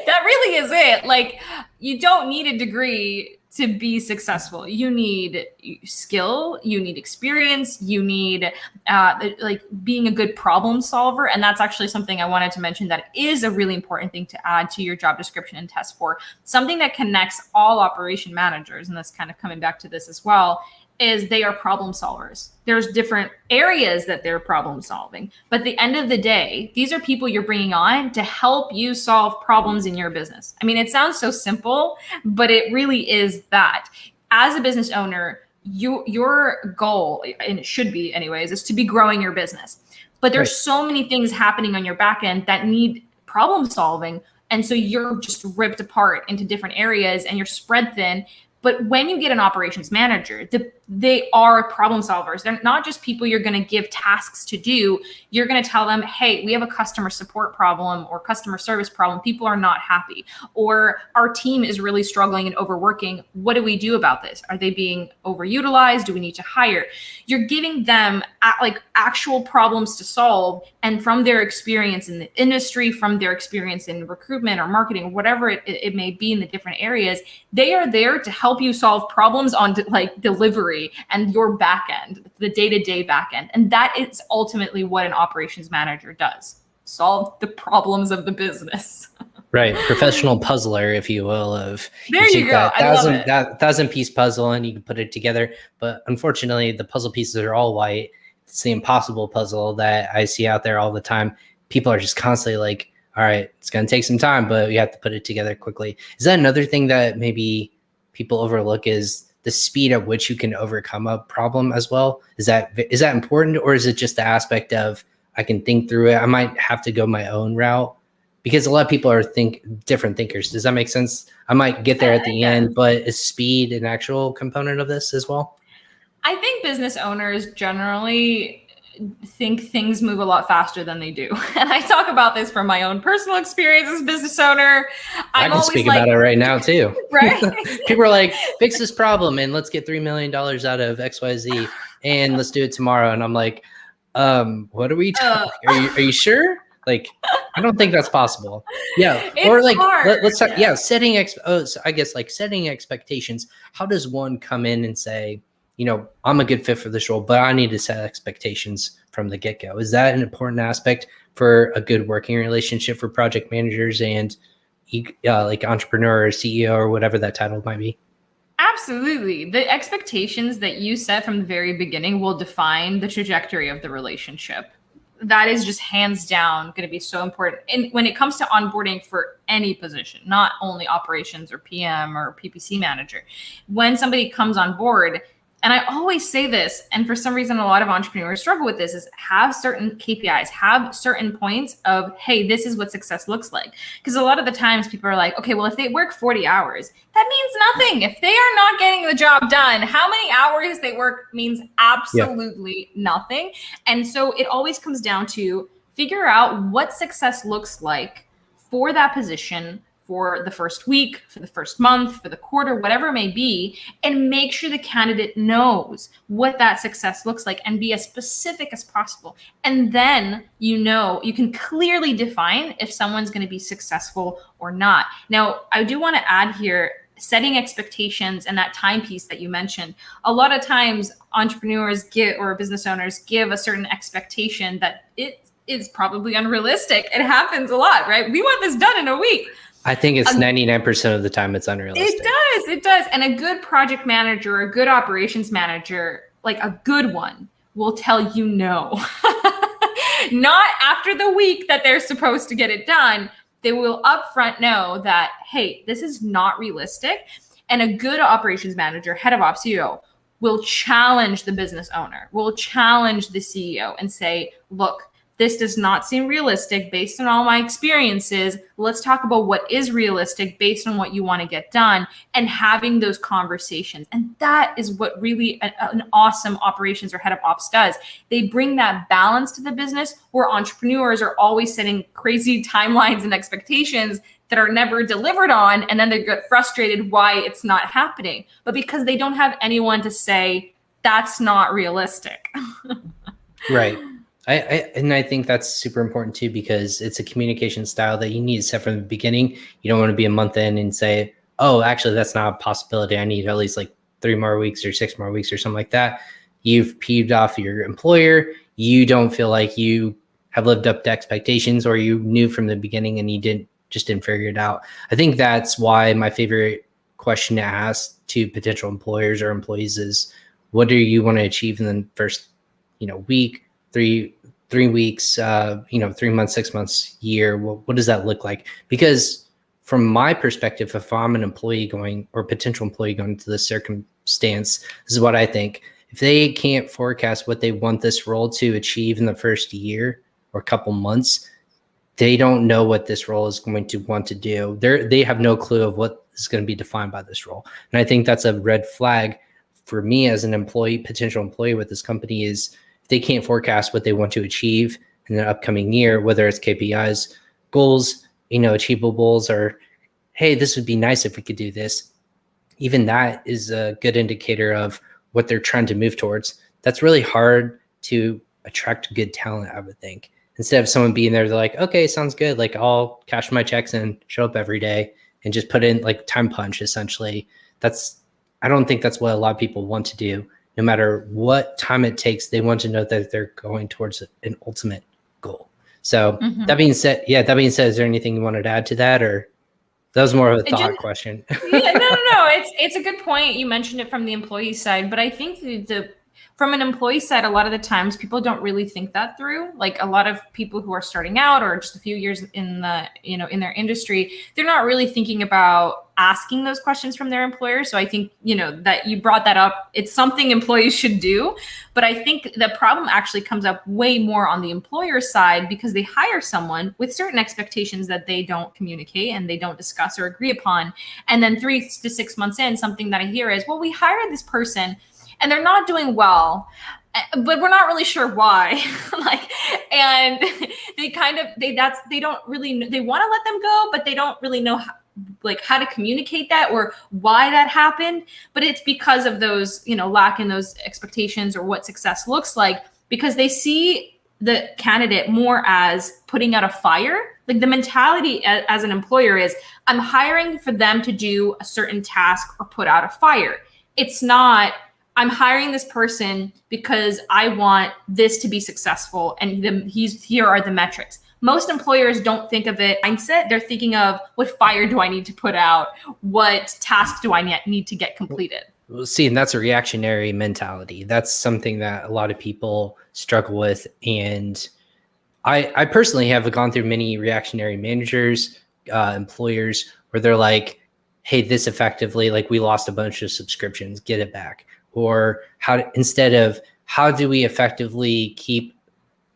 that really is it. Like, you don't need a degree to be successful. You need skill, you need experience, you need like being a good problem solver. And that's actually something I wanted to mention that is a really important thing to add to your job description and test for. Something that connects all operation managers, and that's kind of coming back to this as well, is they are problem solvers. There's different areas that they're problem solving, but at the end of the day, these are people you're bringing on to help you solve problems in your business. I mean, it sounds so simple, but it really is that. As a business owner, your goal, and it should be anyways, is to be growing your business. But there's so many things happening on your back end that need problem solving. And so you're just ripped apart into different areas and you're spread thin. But when you get an operations manager, they are problem solvers. They're not just people you're going to give tasks to do. You're going to tell them, hey, we have a customer support problem or customer service problem. People are not happy. Or our team is really struggling and overworking. What do we do about this? Are they being overutilized? Do we need to hire? You're giving them like actual problems to solve. And from their experience in the industry, from their experience in recruitment or marketing, whatever it may be in the different areas, they are there to help you solve problems on like delivery and your back end, the day-to-day back end. And that is ultimately what an operations manager does: solve the problems of the business. Right. Professional puzzler, if you will, of there you go. that thousand piece puzzle and you can put it together. But unfortunately, the puzzle pieces are all white. It's the impossible puzzle that I see out there all the time. People are just constantly like, all right, it's going to take some time, but you have to put it together quickly. Is that another thing that maybe people overlook, is the speed at which you can overcome a problem as well? Is that important, or is it just the aspect of I can think through it? I might have to go my own route, because a lot of people are different thinkers. Does that make sense? I might get there at the end, but is speed an actual component of this as well? I think business owners generally think things move a lot faster than they do. And I talk about this from my own personal experience as a business owner. I can speak about it right now too. Right? People are like, fix this problem and let's get $3 million out of XYZ and let's do it tomorrow. And I'm like, what are we talking? Are you sure? Like, I don't think that's possible. Yeah. Or like, let's talk, setting setting expectations. How does one come in and say, I'm a good fit for this role, but I need to set expectations from the get-go? Is that an important aspect for a good working relationship for project managers and like entrepreneur or CEO or whatever that title might be? Absolutely. The expectations that you set from the very beginning will define the trajectory of the relationship. That is just hands down going to be so important. And when it comes to onboarding for any position, not only operations or PM or PPC manager, when somebody comes on board, and I always say this, and for some reason, a lot of entrepreneurs struggle with this, is have certain KPIs, have certain points of, hey, this is what success looks like. Because a lot of the times people are like, okay, well, if they work 40 hours, that means nothing. If they are not getting the job done, how many hours they work means absolutely nothing. And so it always comes down to figure out what success looks like for that position, for the first week, for the first month, for the quarter, whatever it may be, and make sure the candidate knows what that success looks like and be as specific as possible. And then, you can clearly define if someone's going to be successful or not. Now, I do want to add here, setting expectations and that time piece that you mentioned. A lot of times entrepreneurs or business owners give a certain expectation that it is probably unrealistic. It happens a lot, right? We want this done in a week. I think it's 99% of the time it's unrealistic. It does. And a good project manager, a good operations manager, like a good one, will tell you no. Not after the week that they're supposed to get it done. They will upfront know that, hey, this is not realistic. And a good operations manager, head of ops, CEO, will challenge the business owner, will challenge the CEO and say, look, this does not seem realistic based on all my experiences. Let's talk about what is realistic based on what you want to get done, and having those conversations. And that is what really an awesome operations or head of ops does. They bring that balance to the business, where entrepreneurs are always setting crazy timelines and expectations that are never delivered on. And then they get frustrated why it's not happening. But because they don't have anyone to say, that's not realistic. Right. I think that's super important too, because it's a communication style that you need to set from the beginning. You don't want to be a month in and say, oh, actually, that's not a possibility. I need at least like 3 more weeks or 6 more weeks or something like that. You've peeved off your employer. You don't feel like you have lived up to expectations, or you knew from the beginning and you just didn't figure it out. I think that's why my favorite question to ask to potential employers or employees is, what do you want to achieve in the first, week, 3 weeks, 3 months, 6 months, year? What does that look like? Because from my perspective, if I'm an employee going, or potential employee going into this circumstance, this is what I think. If they can't forecast what they want this role to achieve in the first year or couple months, they don't know what this role is going to want to do. They have no clue of what is going to be defined by this role. And I think that's a red flag for me as an employee, potential employee with this company, is if they can't forecast what they want to achieve in the upcoming year, whether it's KPIs, goals, achievables, or, hey, this would be nice if we could do this. Even that is a good indicator of what they're trying to move towards. That's really hard to attract good talent, I would think. Instead of someone being there, they're like, okay, sounds good. Like, I'll cash my checks and show up every day and just put in like time punch, essentially. I don't think that's what a lot of people want to do. No matter what time it takes, they want to know that they're going towards an ultimate goal. So that being said, is there anything you wanted to add to that, or that was more of a thought question? Yeah, no. It's a good point. You mentioned it from the employee side, but I think from an employee side, a lot of the times people don't really think that through. Like, a lot of people who are starting out or just a few years in in their industry, they're not really thinking about asking those questions from their employer. So I think, that you brought that up. It's something employees should do. But I think the problem actually comes up way more on the employer side, because they hire someone with certain expectations that they don't communicate and they don't discuss or agree upon. And then 3 to 6 months in, something that I hear is, well, we hired this person and they're not doing well, but we're not really sure why. And they don't really, they want to let them go, but they don't really know how to communicate that or why that happened. But it's because of those, lack in those expectations or what success looks like, because they see the candidate more as putting out a fire. Like, the mentality as an employer is, I'm hiring for them to do a certain task or put out a fire. It's not, I'm hiring this person because I want this to be successful, and here are the metrics. Most employers don't think of it mindset. They're thinking of, what fire do I need to put out? What task do I need to get completed? Well, see, and that's a reactionary mentality. That's something that a lot of people struggle with. And I personally have gone through many reactionary managers, employers, where they're like, hey, this effectively, like, we lost a bunch of subscriptions, get it back. Or instead of how do we effectively keep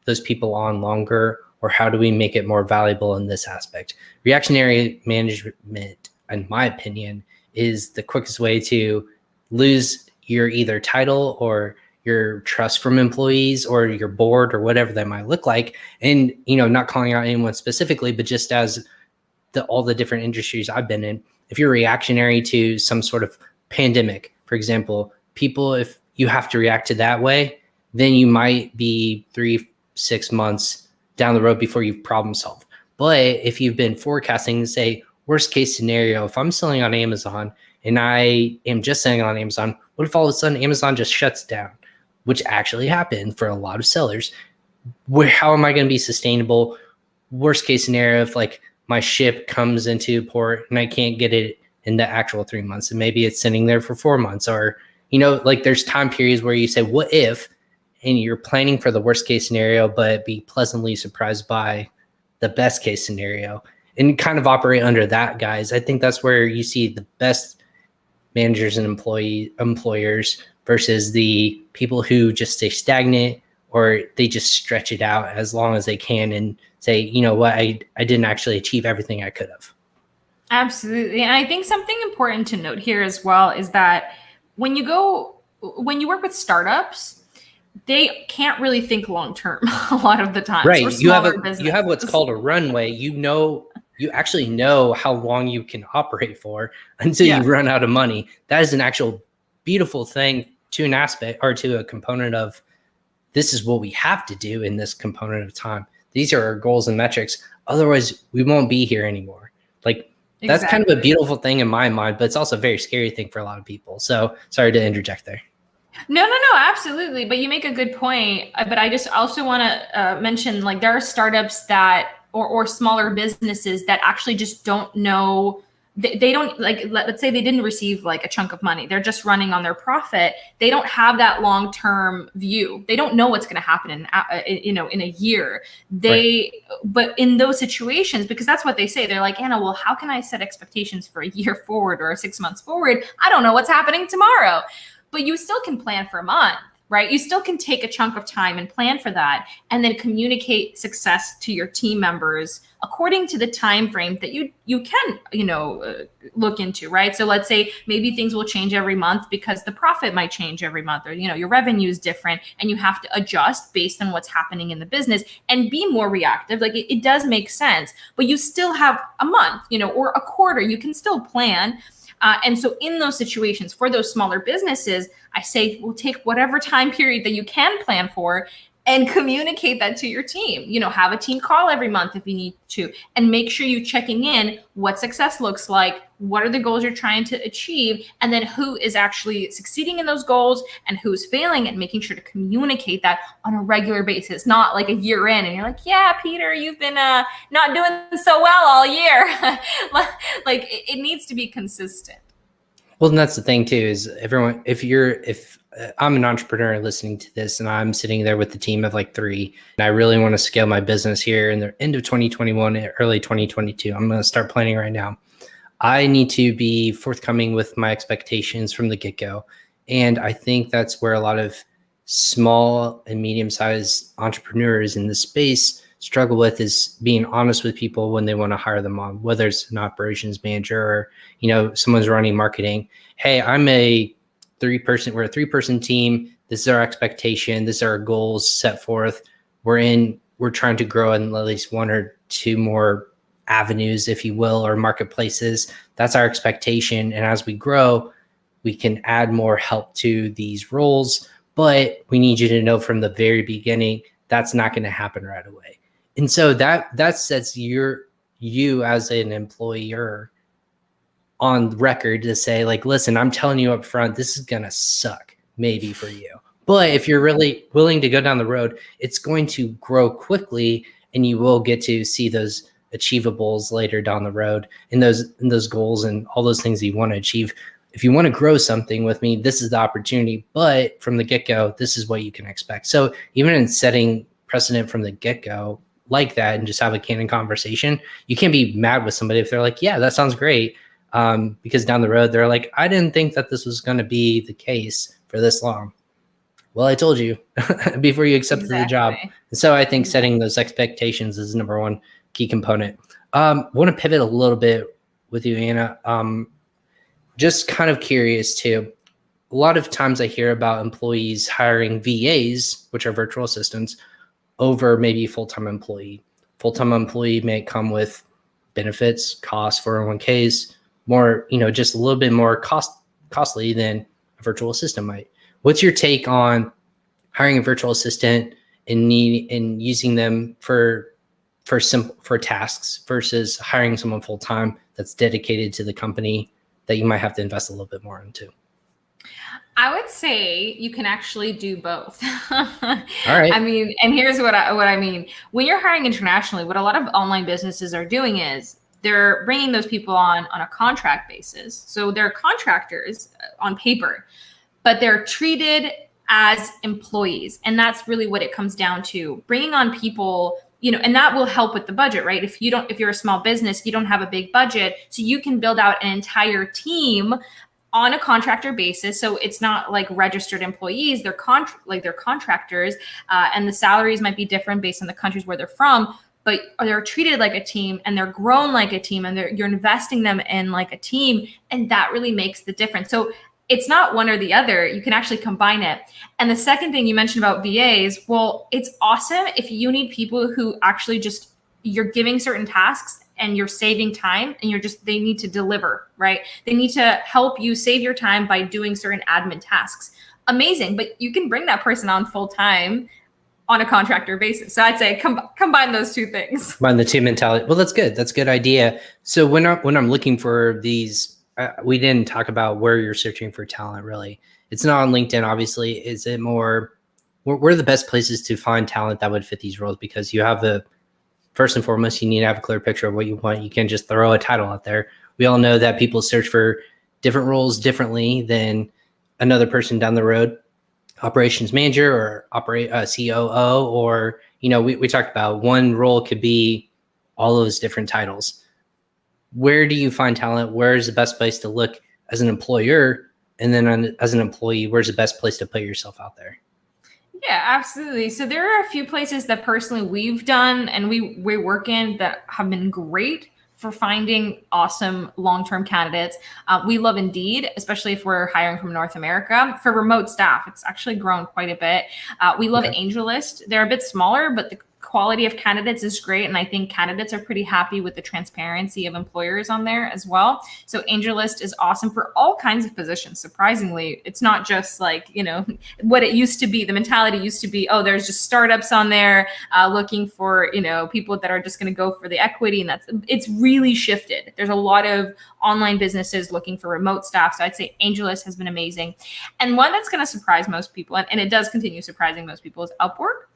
those people on longer, or how do we make it more valuable in this aspect? Reactionary management, in my opinion, is the quickest way to lose your either title or your trust from employees or your board or whatever that might look like. And, not calling out anyone specifically, but just as all the different industries I've been in, if you're reactionary to some sort of pandemic, for example, people, if you have to react to that way, then you might be 3-6 months down the road before you've problem solved. But if you've been forecasting, say, worst case scenario, if I'm selling on Amazon and I am just selling on Amazon, what if all of a sudden Amazon just shuts down, which actually happened for a lot of sellers? How am I going to be sustainable? Worst case scenario, if like my ship comes into port and I can't get it in the actual 3 months, and maybe it's sitting there for 4 months, or there's time periods where you say, what if, and you're planning for the worst case scenario, but be pleasantly surprised by the best case scenario, and kind of operate under that, guys. I think that's where you see the best managers and employers versus the people who just stay stagnant or they just stretch it out as long as they can and say, you know what, I didn't actually achieve everything I could have. Absolutely. And I think something important to note here as well is that when you work with startups, they can't really think long term a lot of the time. Right. Or You smaller have what's called a runway. You actually know how long you can operate for until you run out of money. That is an actual beautiful thing to an aspect or to a component of, this is what we have to do in this component of time. These are our goals and metrics. Otherwise, we won't be here anymore. Like, that's kind of a beautiful thing in my mind, but it's also a very scary thing for a lot of people. So sorry to interject there. No, absolutely. But you make a good point. But I just also want to mention, like, there are startups that, or smaller businesses that actually just don't know. They don't, like, let's say they didn't receive like a chunk of money. They're just running on their profit. They don't have that long-term view. They don't know what's going to happen in a year. But in those situations, because that's what they say, they're like, Anna, well, how can I set expectations for a year forward or 6 months forward? I don't know what's happening tomorrow. But you still can plan for a month, right? You still can take a chunk of time and plan for that, and then communicate success to your team members according to the time frame that you can look into, right? So let's say maybe things will change every month because the profit might change every month, or your revenue is different, and you have to adjust based on what's happening in the business and be more reactive. Like, it does make sense, but you still have a month, or a quarter. You can still plan. And so in those situations, for those smaller businesses, I say, well, take whatever time period that you can plan for and communicate that to your team. Have a team call every month if you need to, and make sure you're checking in what success looks like, what are the goals you're trying to achieve, and then who is actually succeeding in those goals and who's failing, and making sure to communicate that on a regular basis, not like a year in and you're like, yeah, Peter, you've been not doing so well all year. Like, it needs to be consistent. Well, and that's the thing too, is everyone, if I'm an entrepreneur listening to this and I'm sitting there with the team of like 3, and I really want to scale my business here in the end of 2021, early 2022, I'm going to start planning right now. I need to be forthcoming with my expectations from the get-go. And I think that's where a lot of small and medium-sized entrepreneurs in this space struggle with, is being honest with people when they want to hire them on, whether it's an operations manager or, someone's running marketing. Hey, we're a 3-person team. This is our expectation. This is our goals set forth. We're trying to grow in at least 1 or 2 more avenues, if you will, or marketplaces. That's our expectation. And as we grow, we can add more help to these roles, but we need you to know from the very beginning, that's not going to happen right away. And so that sets you as an employer on record to say, like, listen, I'm telling you up front, this is going to suck maybe for you. But if you're really willing to go down the road, it's going to grow quickly, and you will get to see those achievables later down the road, and those goals and all those things that you want to achieve. If you want to grow something with me, this is the opportunity. But from the get-go, this is what you can expect. So even in setting precedent from the get-go like that, and just have a candid conversation, you can't be mad with somebody if they're like, yeah, that sounds great. Because down the road, they're like, I didn't think that this was going to be the case for this long. Well, I told you before you accepted the job. And so I think setting those expectations is number 1 key component. Want to pivot a little bit with you, Anna. Just kind of curious too. A lot of times I hear about employees hiring VAs, which are virtual assistants, over maybe full-time employee. Full-time employee may come with benefits, costs, 401ks, more, just a little bit more costly than a virtual assistant might. What's your take on hiring a virtual assistant and using them for tasks versus hiring someone full-time that's dedicated to the company that you might have to invest a little bit more into? I would say you can actually do both. All right. I mean, and here's what I mean. When you're hiring internationally, what a lot of online businesses are doing is they're bringing those people on a contract basis. So they're contractors on paper, but they're treated as employees. And that's really what it comes down to. Bringing on people, and that will help with the budget, right? If you're a small business, you don't have a big budget, so you can build out an entire team on a contractor basis. So it's not like registered employees, they're they're contractors, and the salaries might be different based on the countries where they're from, but they're treated like a team and they're grown like a team, and you're investing them in like a team, and that really makes the difference. So it's not one or the other. You can actually combine it. And the second thing you mentioned about VAs, well, it's awesome if you need people who actually just, you're giving certain tasks and you're saving time, and they need to deliver, right? They need to help you save your time by doing certain admin tasks. Amazing. But you can bring that person on full time on a contractor basis. So I'd say combine those two things. Combine the two mentality. Well, that's good. That's a good idea. So when I'm looking for these, we didn't talk about where you're searching for talent, really. It's not on LinkedIn, obviously. Is it more, where are the best places to find talent that would fit these roles? Because you have first and foremost, you need to have a clear picture of what you want. You can't just throw a title out there. We all know that people search for different roles differently than another person down the road. Operations manager or COO, or, we talked about one role could be all those different titles. Where do you find talent? Where is the best place to look as an employer? And then as an employee, where's the best place to put yourself out there? Yeah, absolutely. So there are a few places that personally we've done and we work in that have been great for finding awesome long-term candidates. We love Indeed, especially if we're hiring from North America. For remote staff, it's actually grown quite a bit. We love AngelList. They're a bit smaller, but the quality of candidates is great. And I think candidates are pretty happy with the transparency of employers on there as well. So AngelList is awesome for all kinds of positions. Surprisingly, it's not just like, what it used to be. The mentality used to be, oh, there's just startups on there looking for, people that are just going to go for the equity. And it's really shifted. There's a lot of online businesses looking for remote staff. So I'd say AngelList has been amazing. And one that's going to surprise most people, and it does continue surprising most people, is Upwork.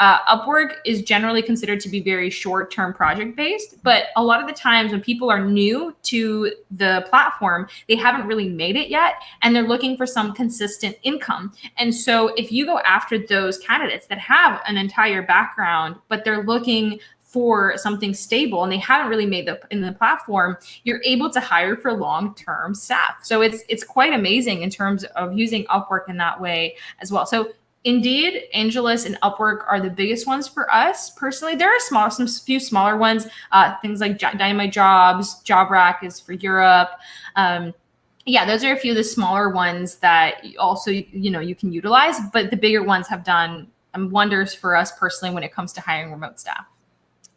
Upwork is generally considered to be very short-term project-based, but a lot of the times when people are new to the platform, they haven't really made it yet, and they're looking for some consistent income. And so if you go after those candidates that have an entire background, but they're looking for something stable and they haven't really made in the platform, you're able to hire for long-term staff. So it's quite amazing in terms of using Upwork in that way as well. So Indeed, AngelList, and Upwork are the biggest ones for us personally. There are some few smaller ones, things like Dynamite Jobs, JobRack is for Europe. Those are a few of the smaller ones that also you can utilize, but the bigger ones have done wonders for us personally when it comes to hiring remote staff.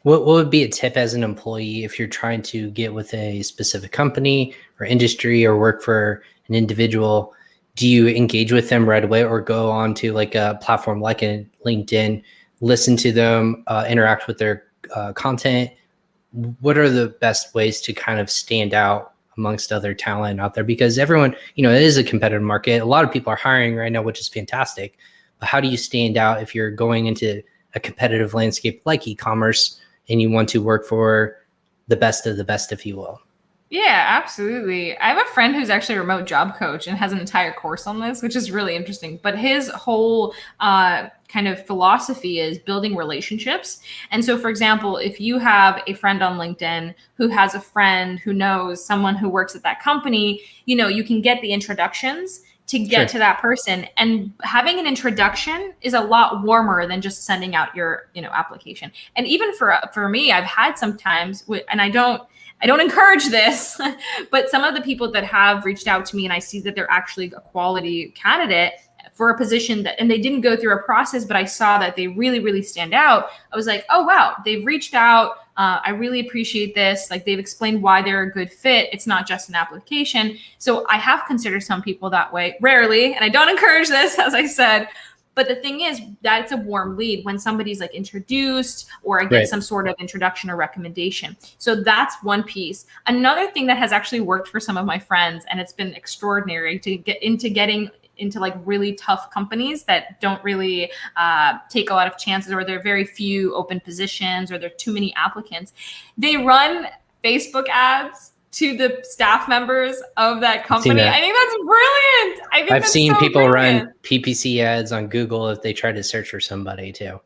What would be a tip as an employee if you're trying to get with a specific company or industry or work for an individual? Do you engage with them right away or go on to like a platform like a LinkedIn, listen to them, interact with their content? What are the best ways to kind of stand out amongst other talent out there? Because everyone, it is a competitive market. A lot of people are hiring right now, which is fantastic. But how do you stand out if you're going into a competitive landscape like e-commerce and you want to work for the best of the best, if you will? Yeah, absolutely. I have a friend who's actually a remote job coach and has an entire course on this, which is really interesting. But his whole kind of philosophy is building relationships. And so, for example, if you have a friend on LinkedIn who has a friend who knows someone who works at that company, you can get the introductions to get to that person. And having an introduction is a lot warmer than just sending out your, application. And even for me, I've had some times, and I don't encourage this, but some of the people that have reached out to me and I see that they're actually a quality candidate for a position and they didn't go through a process, but I saw that they really, really stand out. I was like, oh, wow, they've reached out. I really appreciate this. Like, they've explained why they're a good fit. It's not just an application. So I have considered some people that way, rarely, and I don't encourage this, as I said. But the thing is, that's a warm lead when somebody's like introduced or I get some sort of introduction or recommendation. So that's one piece. Another thing that has actually worked for some of my friends, and it's been extraordinary to getting into like really tough companies that don't really take a lot of chances, or there are very few open positions, or there are too many applicants. They run Facebook ads to the staff members of that company. I think that's brilliant. I've seen people run PPC ads on Google if they try to search for somebody too,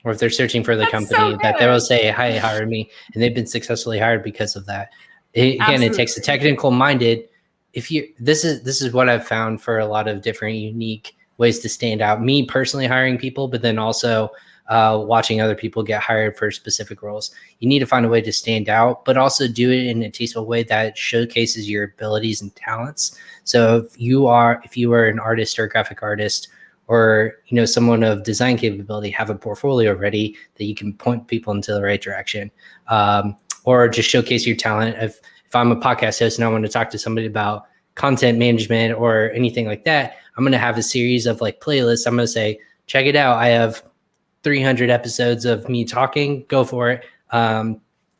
or if they're searching for the company, that they will say, "Hi, hire me," and they've been successfully hired because of that. Again, it takes a technical minded this is what I've found for a lot of different unique ways to stand out. Me personally hiring people, but then also watching other people get hired for specific roles. You need to find a way to stand out, but also do it in a tasteful way that showcases your abilities and talents. So if you are an artist or a graphic artist, or someone of design capability, have a portfolio ready that you can point people into the right direction, or just showcase your talent. If I'm a podcast host and I want to talk to somebody about content management or anything like that, I'm going to have a series of like playlists. I'm going to say, check it out. I have 300 episodes of me talking, go for it.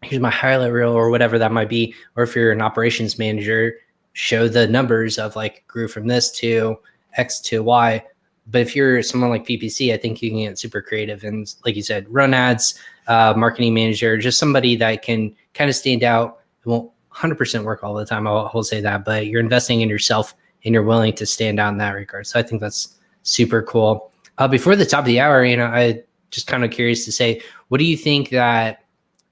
Here's my highlight reel or whatever that might be. Or if you're an operations manager, show the numbers of like grew from this to X to Y. But if you're someone like PPC, I think you can get super creative and, like you said, run ads, marketing manager, just somebody that can kind of stand out. It won't 100% work all the time, I'll say that, but you're investing in yourself and you're willing to stand out in that regard. So I think that's super cool. Before the top of the hour, I just kind of curious to say, what do you think that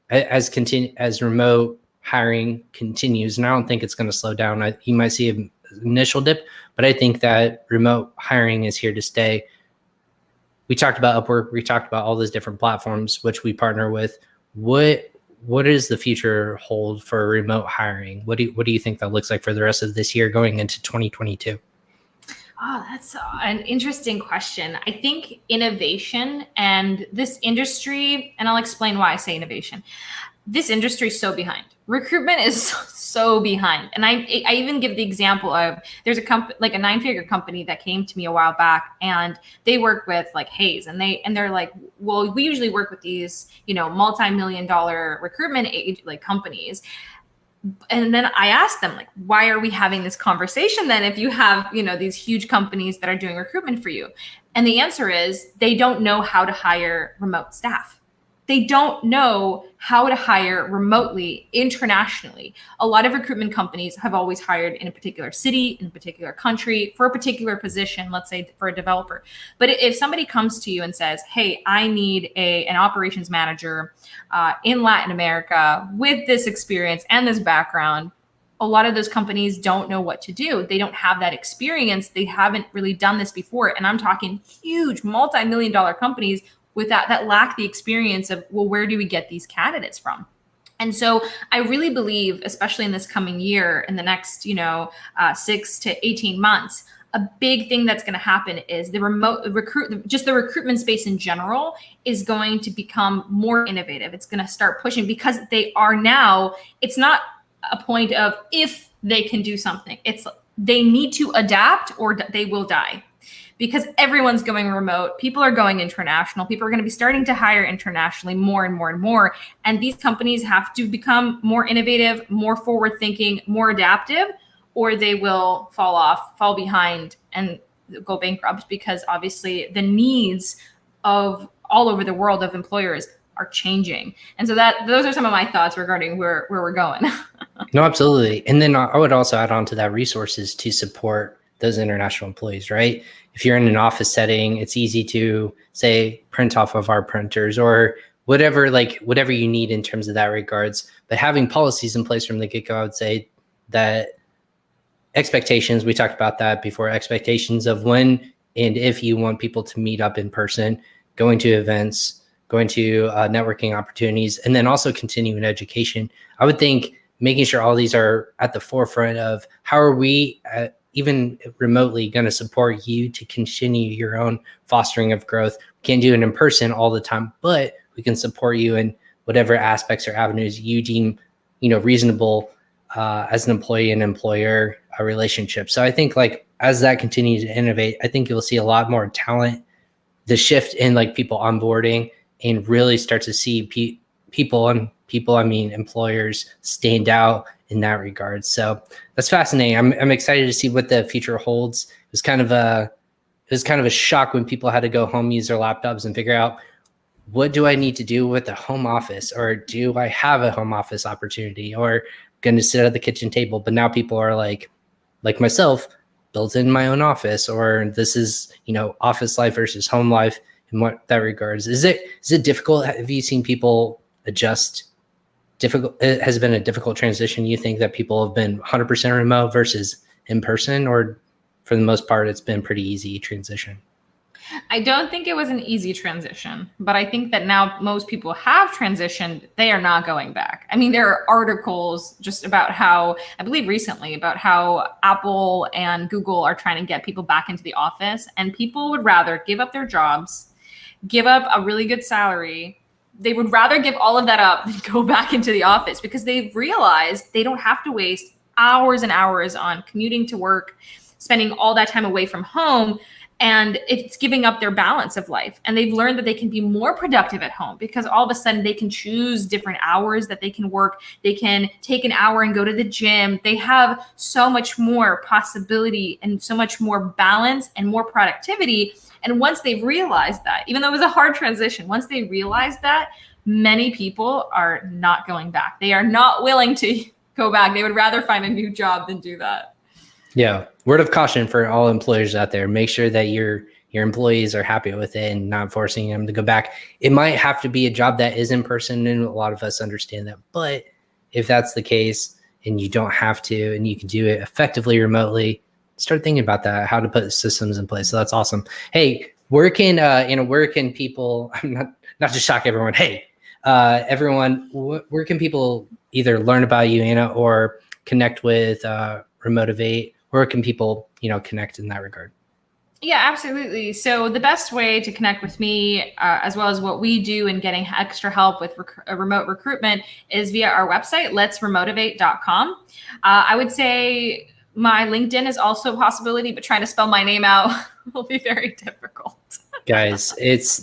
as remote hiring continues, and I don't think it's going to slow down. You might see an initial dip, but I think that remote hiring is here to stay. We talked about Upwork. We talked about all those different platforms which we partner with. What does the future hold for remote hiring? What do you think that looks like for the rest of this year going into 2022? Oh, that's an interesting question. I think innovation and this industry, and I'll explain why I say innovation. This industry is so behind. Recruitment is so behind. And I even give the example of there's a company, like a 9-figure company that came to me a while back, and they work with like Hayes, and they're like, well, we usually work with these, multi-million-dollar recruitment companies. And then I asked them, like, why are we having this conversation then if you have, these huge companies that are doing recruitment for you? And the answer is they don't know how to hire remote staff. They don't know how to hire remotely internationally. A lot of recruitment companies have always hired in a particular city, in a particular country, for a particular position, let's say for a developer. But if somebody comes to you and says, hey, I need an operations manager in Latin America with this experience and this background, a lot of those companies don't know what to do. They don't have that experience. They haven't really done this before. And I'm talking huge multi-million-dollar companies with that lack the experience of, well, where do we get these candidates from? And so I really believe, especially in this coming year, in the next, 6 to 18 months, a big thing that's going to happen is the recruitment space in general is going to become more innovative. It's going to start pushing because they are now, it's not a point of if they can do something. It's they need to adapt or they will die. Because everyone's going remote, people are going international, people are going to be starting to hire internationally more and more and more. And these companies have to become more innovative, more forward thinking, more adaptive, or they will fall behind and go bankrupt, because obviously the needs of all over the world of employers are changing. And so those are some of my thoughts regarding where we're going. No, absolutely. And then I would also add on to that resources to support those international employees, right? If you're in an office setting, it's easy to say print off of our printers or whatever you need in terms of that regards. But having policies in place from the get-go, I would say that expectations, we talked about that before, expectations of when and if you want people to meet up in person, going to events, going to networking opportunities, and then also continuing education. I would think making sure all these are at the forefront of how are we even remotely going to support you to continue your own fostering of growth. We can't do it in person all the time, but we can support you in whatever aspects or avenues you deem, reasonable as an employee and employer relationship. So I think as that continues to innovate, I think you'll see a lot more talent, the shift in people onboarding, and really start to see employers stand out in that regard. So that's fascinating. I'm excited to see what the future holds. It was kind of a shock when people had to go home, use their laptops, and figure out, what do I need to do with the home office, or do I have a home office opportunity, or going to sit at the kitchen table? But now people are like myself, built in my own office, or this is office life versus home life in what that regards. Is it difficult? Have you seen people adjust? Difficult? It has been a difficult transition. You think that people have been 100% remote versus in person, or for the most part, it's been pretty easy transition? I don't think it was an easy transition, but I think that now most people have transitioned. They are not going back. I mean, there are articles just about how, I believe recently, about how Apple and Google are trying to get people back into the office, and people would rather give up their jobs, give up a really good salary. They would rather give all of that up than go back into the office, because they've realized they don't have to waste hours and hours on commuting to work, spending all that time away from home. And it's giving up their balance of life. And they've learned that they can be more productive at home, because all of a sudden they can choose different hours that they can work. They can take an hour and go to the gym. They have so much more possibility and so much more balance and more productivity. And once they've realized that, even though it was a hard transition, once they realized that, many people are not going back. They are not willing to go back. They would rather find a new job than do that. Yeah. Word of caution for all employers out there: make sure that your employees are happy with it and not forcing them to go back. It might have to be a job that is in person, and a lot of us understand that. But if that's the case and you don't have to, and you can do it effectively remotely, start thinking about that, how to put systems in place. So that's awesome. Hey, where can people, not to shock everyone, hey, everyone, where can people either learn about you, Anna, or connect with Remotivate? Where can people, connect in that regard? Yeah, absolutely. So the best way to connect with me, as well as what we do in getting extra help with remote recruitment, is via our website, letsremotivate.com. I would say my LinkedIn is also a possibility, but trying to spell my name out will be very difficult. Guys,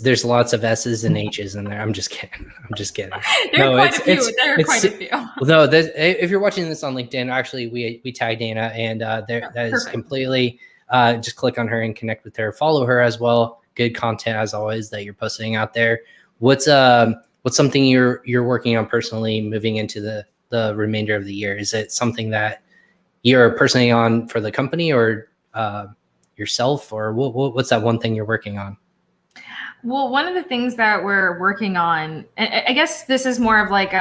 there's lots of S's and H's in there. I'm just kidding. There are quite a few. No, if you're watching this on LinkedIn, actually, we tagged Anna, and that is completely. Just click on her and connect with her. Follow her as well. Good content as always that you're posting out there. What's something you're working on personally moving into the remainder of the year? Is it something that you're personally on for the company, or yourself, or what's that one thing you're working on? Well, one of the things that we're working on, and I guess this is more of like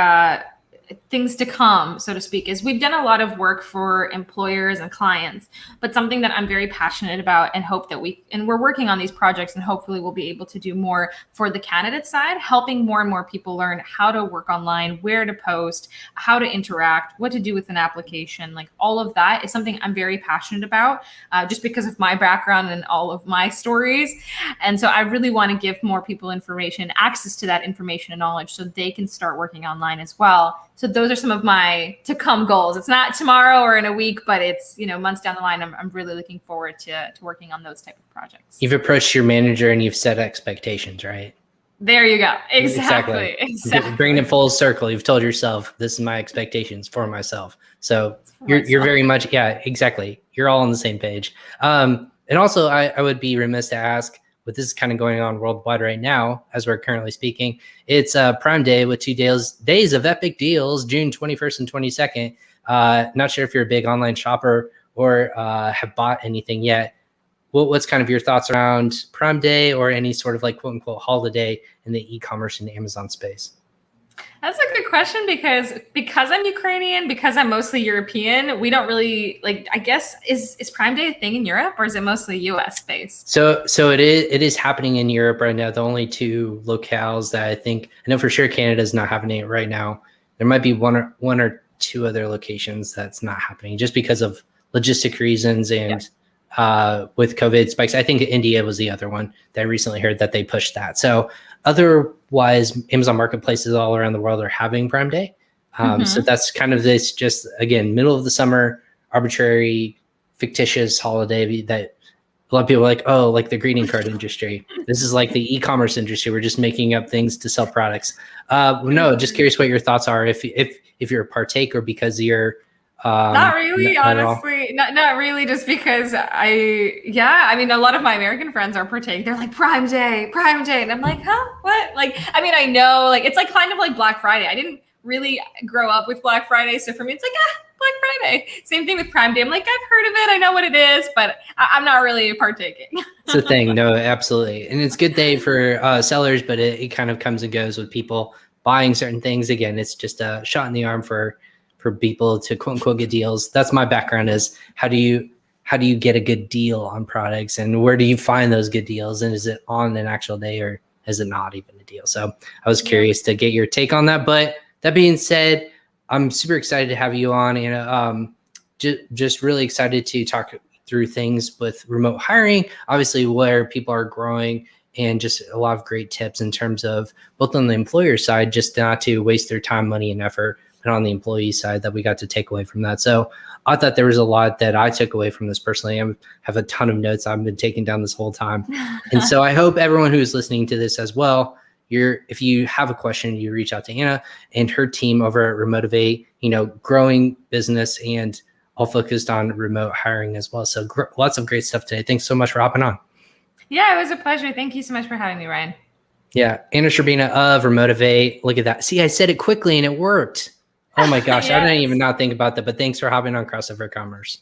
things to come, so to speak, is we've done a lot of work for employers and clients, but something that I'm very passionate about and hope that we're working on these projects, and hopefully we'll be able to do more for the candidate side, helping more and more people learn how to work online, where to post, how to interact, what to do with an application. Like, all of that is something I'm very passionate about, just because of my background and all of my stories. And so I really want to give more people information, access to that information and knowledge, so they can start working online as well. So those are some of my to come goals. It's not tomorrow or in a week, but it's, months down the line. I'm really looking forward to working on those type of projects. You've approached your manager and you've set expectations, right? There you go. Exactly. Bringing it full circle. You've told yourself, this is my expectations for myself. So you're very much, yeah, exactly. You're all on the same page. And also I would be remiss to ask, with this kind of going on worldwide right now, as we're currently speaking, it's Prime Day with 2 days of epic deals, June 21st and 22nd. Not sure if you're a big online shopper or have bought anything yet. What's kind of your thoughts around Prime Day, or any sort of like quote unquote holiday in the e-commerce and Amazon space? That's a good question, because I'm Ukrainian, because I'm mostly European, we don't really I guess, is Prime Day a thing in Europe, or is it mostly US based? So it is happening in Europe right now. The only 2 locales that I know for sure Canada's not happening it right now. There might be one or 2 other locations that's not happening just because of logistic reasons and with COVID spikes. I think India was the other one that I recently heard that they pushed that. So otherwise, Amazon marketplaces all around the world are having Prime Day. So that's kind of this, just again, middle of the summer, arbitrary, fictitious holiday that a lot of people are like, oh, like the greeting card industry. This is like the e-commerce industry. We're just making up things to sell products. No, just curious what your thoughts are. If you're a partaker, because you're not really, honestly, not really, just because I mean, a lot of my American friends are partaking. They're like, Prime Day, and I'm like, huh, what? I mean, I know, it's like kind of like Black Friday. I didn't really grow up with Black Friday, so for me, it's like, Black Friday. Same thing with Prime Day. I'm like, I've heard of it, I know what it is, but I'm not really partaking. It's a thing, no, absolutely, and it's a good day for sellers, but it kind of comes and goes with people buying certain things. Again, it's just a shot in the arm for for people to quote unquote get deals. That's my background, is how do you get a good deal on products, and where do you find those good deals, and is it on an actual day or is it not even a deal? So I was curious to get your take on that. But that being said, I'm super excited to have you on, Anna. Just really excited to talk through things with remote hiring, obviously where people are growing, and just a lot of great tips in terms of both on the employer side, just not to waste their time, money, and effort, and on the employee side that we got to take away from that. So I thought there was a lot that I took away from this personally. I have a ton of notes I've been taking down this whole time. And so I hope everyone who's listening to this as well, if you have a question, you reach out to Anna and her team over at Remotivate, growing business and all focused on remote hiring as well. So lots of great stuff today. Thanks so much for hopping on. Yeah, it was a pleasure. Thank you so much for having me, Ryan. Yeah. Anna Shcherbyna of Remotivate. Look at that. See, I said it quickly and it worked. Oh my gosh. Yes. I didn't even not think about that, but thanks for hopping on Crossover Commerce.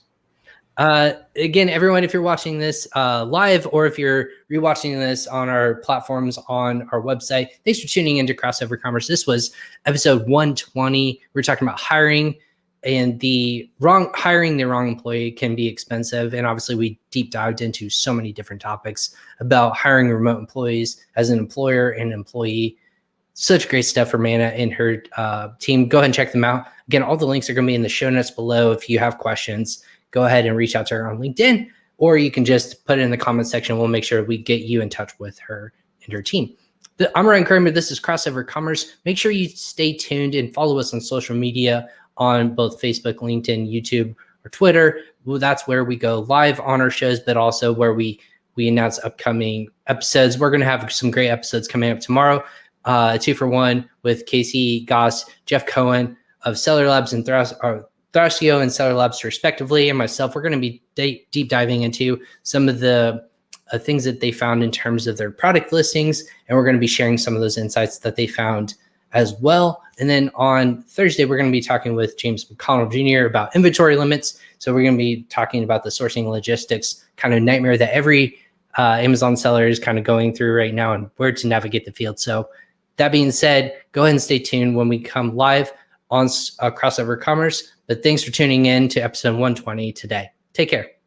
Again, everyone, if you're watching this live, or if you're rewatching this on our platforms on our website, thanks for tuning into Crossover Commerce. This was episode 120. We're talking about hiring, and hiring the wrong employee can be expensive. And obviously we deep dived into so many different topics about hiring remote employees as an employer and employee. Such great stuff from Anna and her team. Go ahead and check them out. Again, all the links are going to be in the show notes below. If you have questions, go ahead and reach out to her on LinkedIn, or you can just put it in the comment section. We'll make sure we get you in touch with her and her team. I'm Ryan Cramer. This is Crossover Commerce. Make sure you stay tuned and follow us on social media on both Facebook, LinkedIn, YouTube, or Twitter. Well, that's where we go live on our shows, but also where we announce upcoming episodes. We're going to have some great episodes coming up tomorrow. 2 for 1 with Casey Goss, Jeff Cohen of Seller Labs and Thrasio and Seller Labs respectively, and myself. We're going to be deep diving into some of the things that they found in terms of their product listings, and we're going to be sharing some of those insights that they found as well. And then on Thursday, we're going to be talking with James McConnell Jr. about inventory limits. So we're going to be talking about the sourcing logistics kind of nightmare that every Amazon seller is kind of going through right now, and where to navigate the field. So that being said, go ahead and stay tuned when we come live on Crossover Commerce. But thanks for tuning in to episode 120 today. Take care.